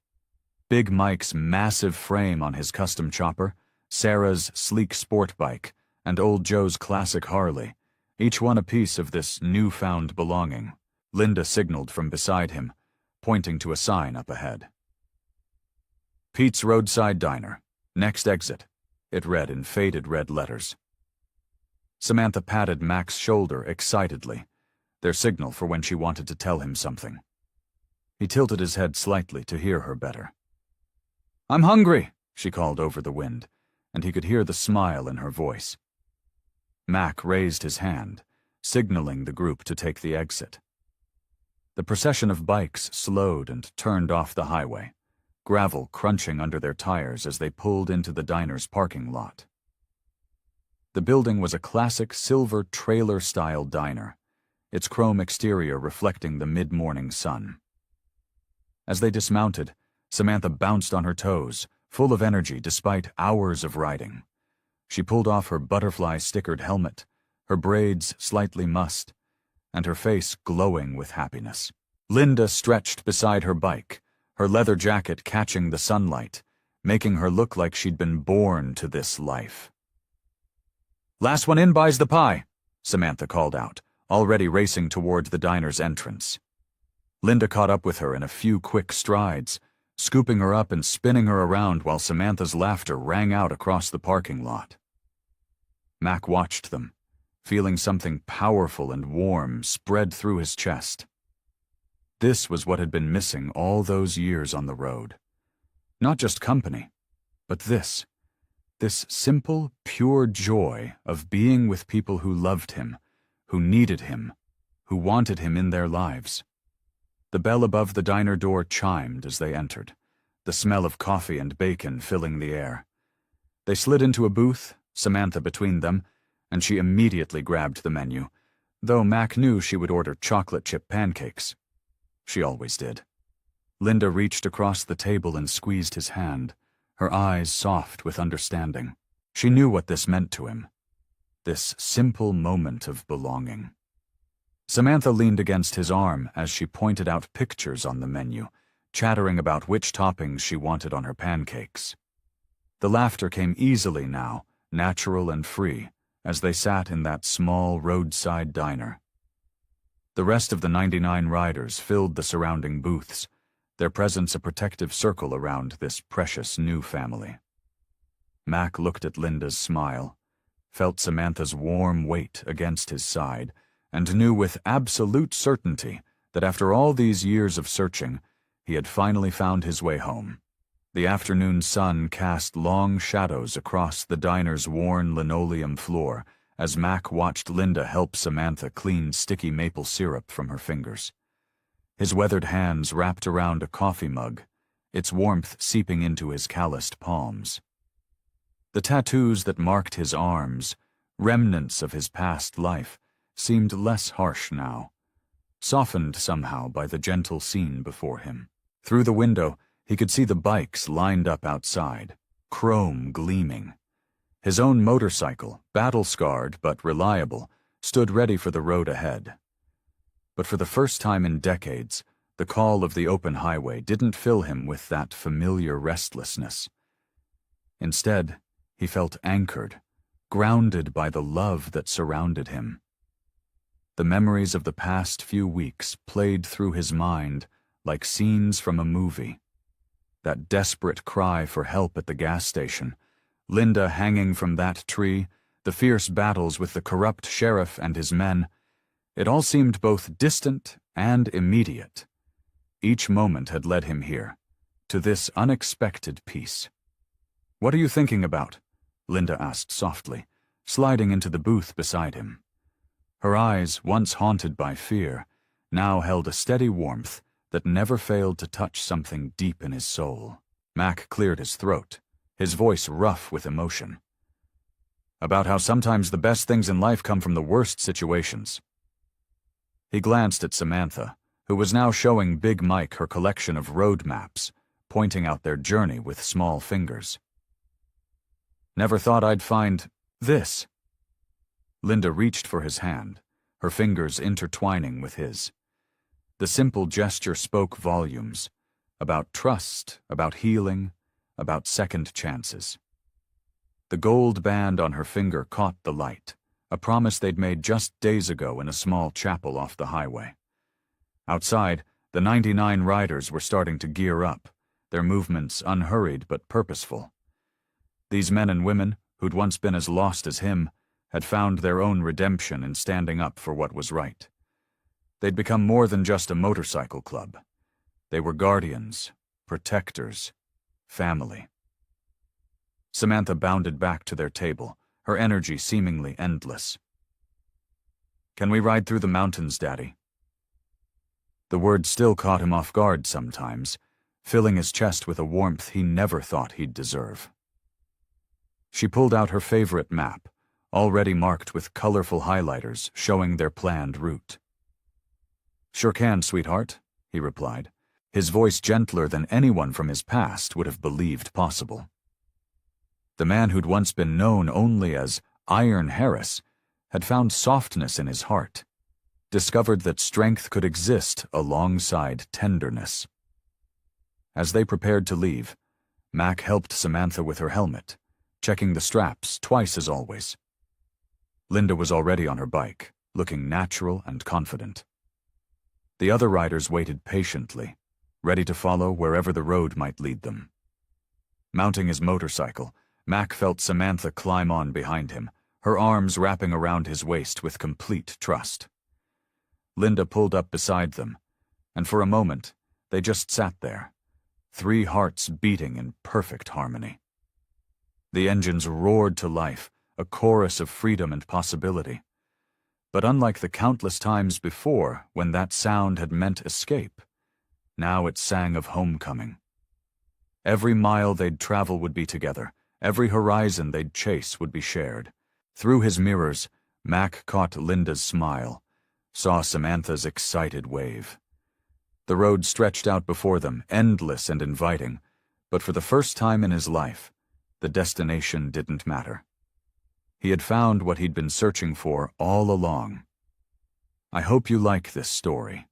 Big Mike's massive frame on his custom chopper, Sarah's sleek sport bike, and old Joe's classic Harley, each one a piece of this newfound belonging. Linda signaled from beside him, pointing to a sign up ahead. "Pete's Roadside Diner, next exit," it read in faded red letters. Samantha patted Mac's shoulder excitedly, their signal for when she wanted to tell him something. He tilted his head slightly to hear her better. "I'm hungry," she called over the wind, and he could hear the smile in her voice. Mac raised his hand, signaling the group to take the exit. The procession of bikes slowed and turned off the highway, gravel crunching under their tires as they pulled into the diner's parking lot. The building was a classic silver trailer-style diner, its chrome exterior reflecting the mid-morning sun. As they dismounted, Samantha bounced on her toes, full of energy despite hours of riding. She pulled off her butterfly-stickered helmet, her braids slightly mussed, and her face glowing with happiness. Linda stretched beside her bike, her leather jacket catching the sunlight, making her look like she'd been born to this life. "Last one in buys the pie," Samantha called out, already racing toward the diner's entrance. Linda caught up with her in a few quick strides, scooping her up and spinning her around while Samantha's laughter rang out across the parking lot. Mac watched them, feeling something powerful and warm spread through his chest. This was what had been missing all those years on the road. Not just company, but this simple, pure joy of being with people who loved him, who needed him, who wanted him in their lives. The bell above the diner door chimed as they entered, the smell of coffee and bacon filling the air. They slid into a booth, Samantha between them, and she immediately grabbed the menu, though Mac knew she would order chocolate chip pancakes. She always did. Linda reached across the table and squeezed his hand, her eyes soft with understanding. She knew what this meant to him. This simple moment of belonging. Samantha leaned against his arm as she pointed out pictures on the menu, chattering about which toppings she wanted on her pancakes. The laughter came easily now, natural and free, as they sat in that small roadside diner. The rest of the 99 riders filled the surrounding booths, their presence a protective circle around this precious new family. Mac looked at Linda's smile, felt Samantha's warm weight against his side, and knew with absolute certainty that after all these years of searching, he had finally found his way home. The afternoon sun cast long shadows across the diner's worn linoleum floor as Mac watched Linda help Samantha clean sticky maple syrup from her fingers. His weathered hands wrapped around a coffee mug, its warmth seeping into his calloused palms. The tattoos that marked his arms, remnants of his past life, seemed less harsh now, softened somehow by the gentle scene before him. Through the window, he could see the bikes lined up outside, chrome gleaming. His own motorcycle, battle-scarred but reliable, stood ready for the road ahead. But for the first time in decades, the call of the open highway didn't fill him with that familiar restlessness. Instead, he felt anchored, grounded by the love that surrounded him. The memories of the past few weeks played through his mind like scenes from a movie. That desperate cry for help at the gas station, Linda hanging from that tree, the fierce battles with the corrupt sheriff and his men, it all seemed both distant and immediate. Each moment had led him here, to this unexpected peace. "What are you thinking about?" Linda asked softly, sliding into the booth beside him. Her eyes, once haunted by fear, now held a steady warmth that never failed to touch something deep in his soul. Mac cleared his throat, his voice rough with emotion. "About how sometimes the best things in life come from the worst situations." He glanced at Samantha, who was now showing Big Mike her collection of road maps, pointing out their journey with small fingers. "Never thought I'd find this." Linda reached for his hand, her fingers intertwining with his. The simple gesture spoke volumes, about trust, about healing, about second chances. The gold band on her finger caught the light, a promise they'd made just days ago in a small chapel off the highway. Outside, the 99 riders were starting to gear up, their movements unhurried but purposeful. These men and women, who'd once been as lost as him, had found their own redemption in standing up for what was right. They'd become more than just a motorcycle club. They were guardians, protectors, family. Samantha bounded back to their table, her energy seemingly endless. "Can we ride through the mountains, Daddy?" The word still caught him off guard sometimes, filling his chest with a warmth he never thought he'd deserve. She pulled out her favorite map, already marked with colorful highlighters showing their planned route. "Sure can, sweetheart," he replied, his voice gentler than anyone from his past would have believed possible. The man who'd once been known only as Iron Harris had found softness in his heart, discovered that strength could exist alongside tenderness. As they prepared to leave, Mac helped Samantha with her helmet, checking the straps twice as always. Linda was already on her bike, looking natural and confident. The other riders waited patiently, ready to follow wherever the road might lead them. Mounting his motorcycle, Mac felt Samantha climb on behind him, her arms wrapping around his waist with complete trust. Linda pulled up beside them, and for a moment, they just sat there, 3 hearts beating in perfect harmony. The engines roared to life, a chorus of freedom and possibility. But unlike the countless times before when that sound had meant escape, now it sang of homecoming. Every mile they'd travel would be together, every horizon they'd chase would be shared. Through his mirrors, Mac caught Linda's smile, saw Samantha's excited wave. The road stretched out before them, endless and inviting, but for the first time in his life, the destination didn't matter. He had found what he'd been searching for all along. I hope you like this story.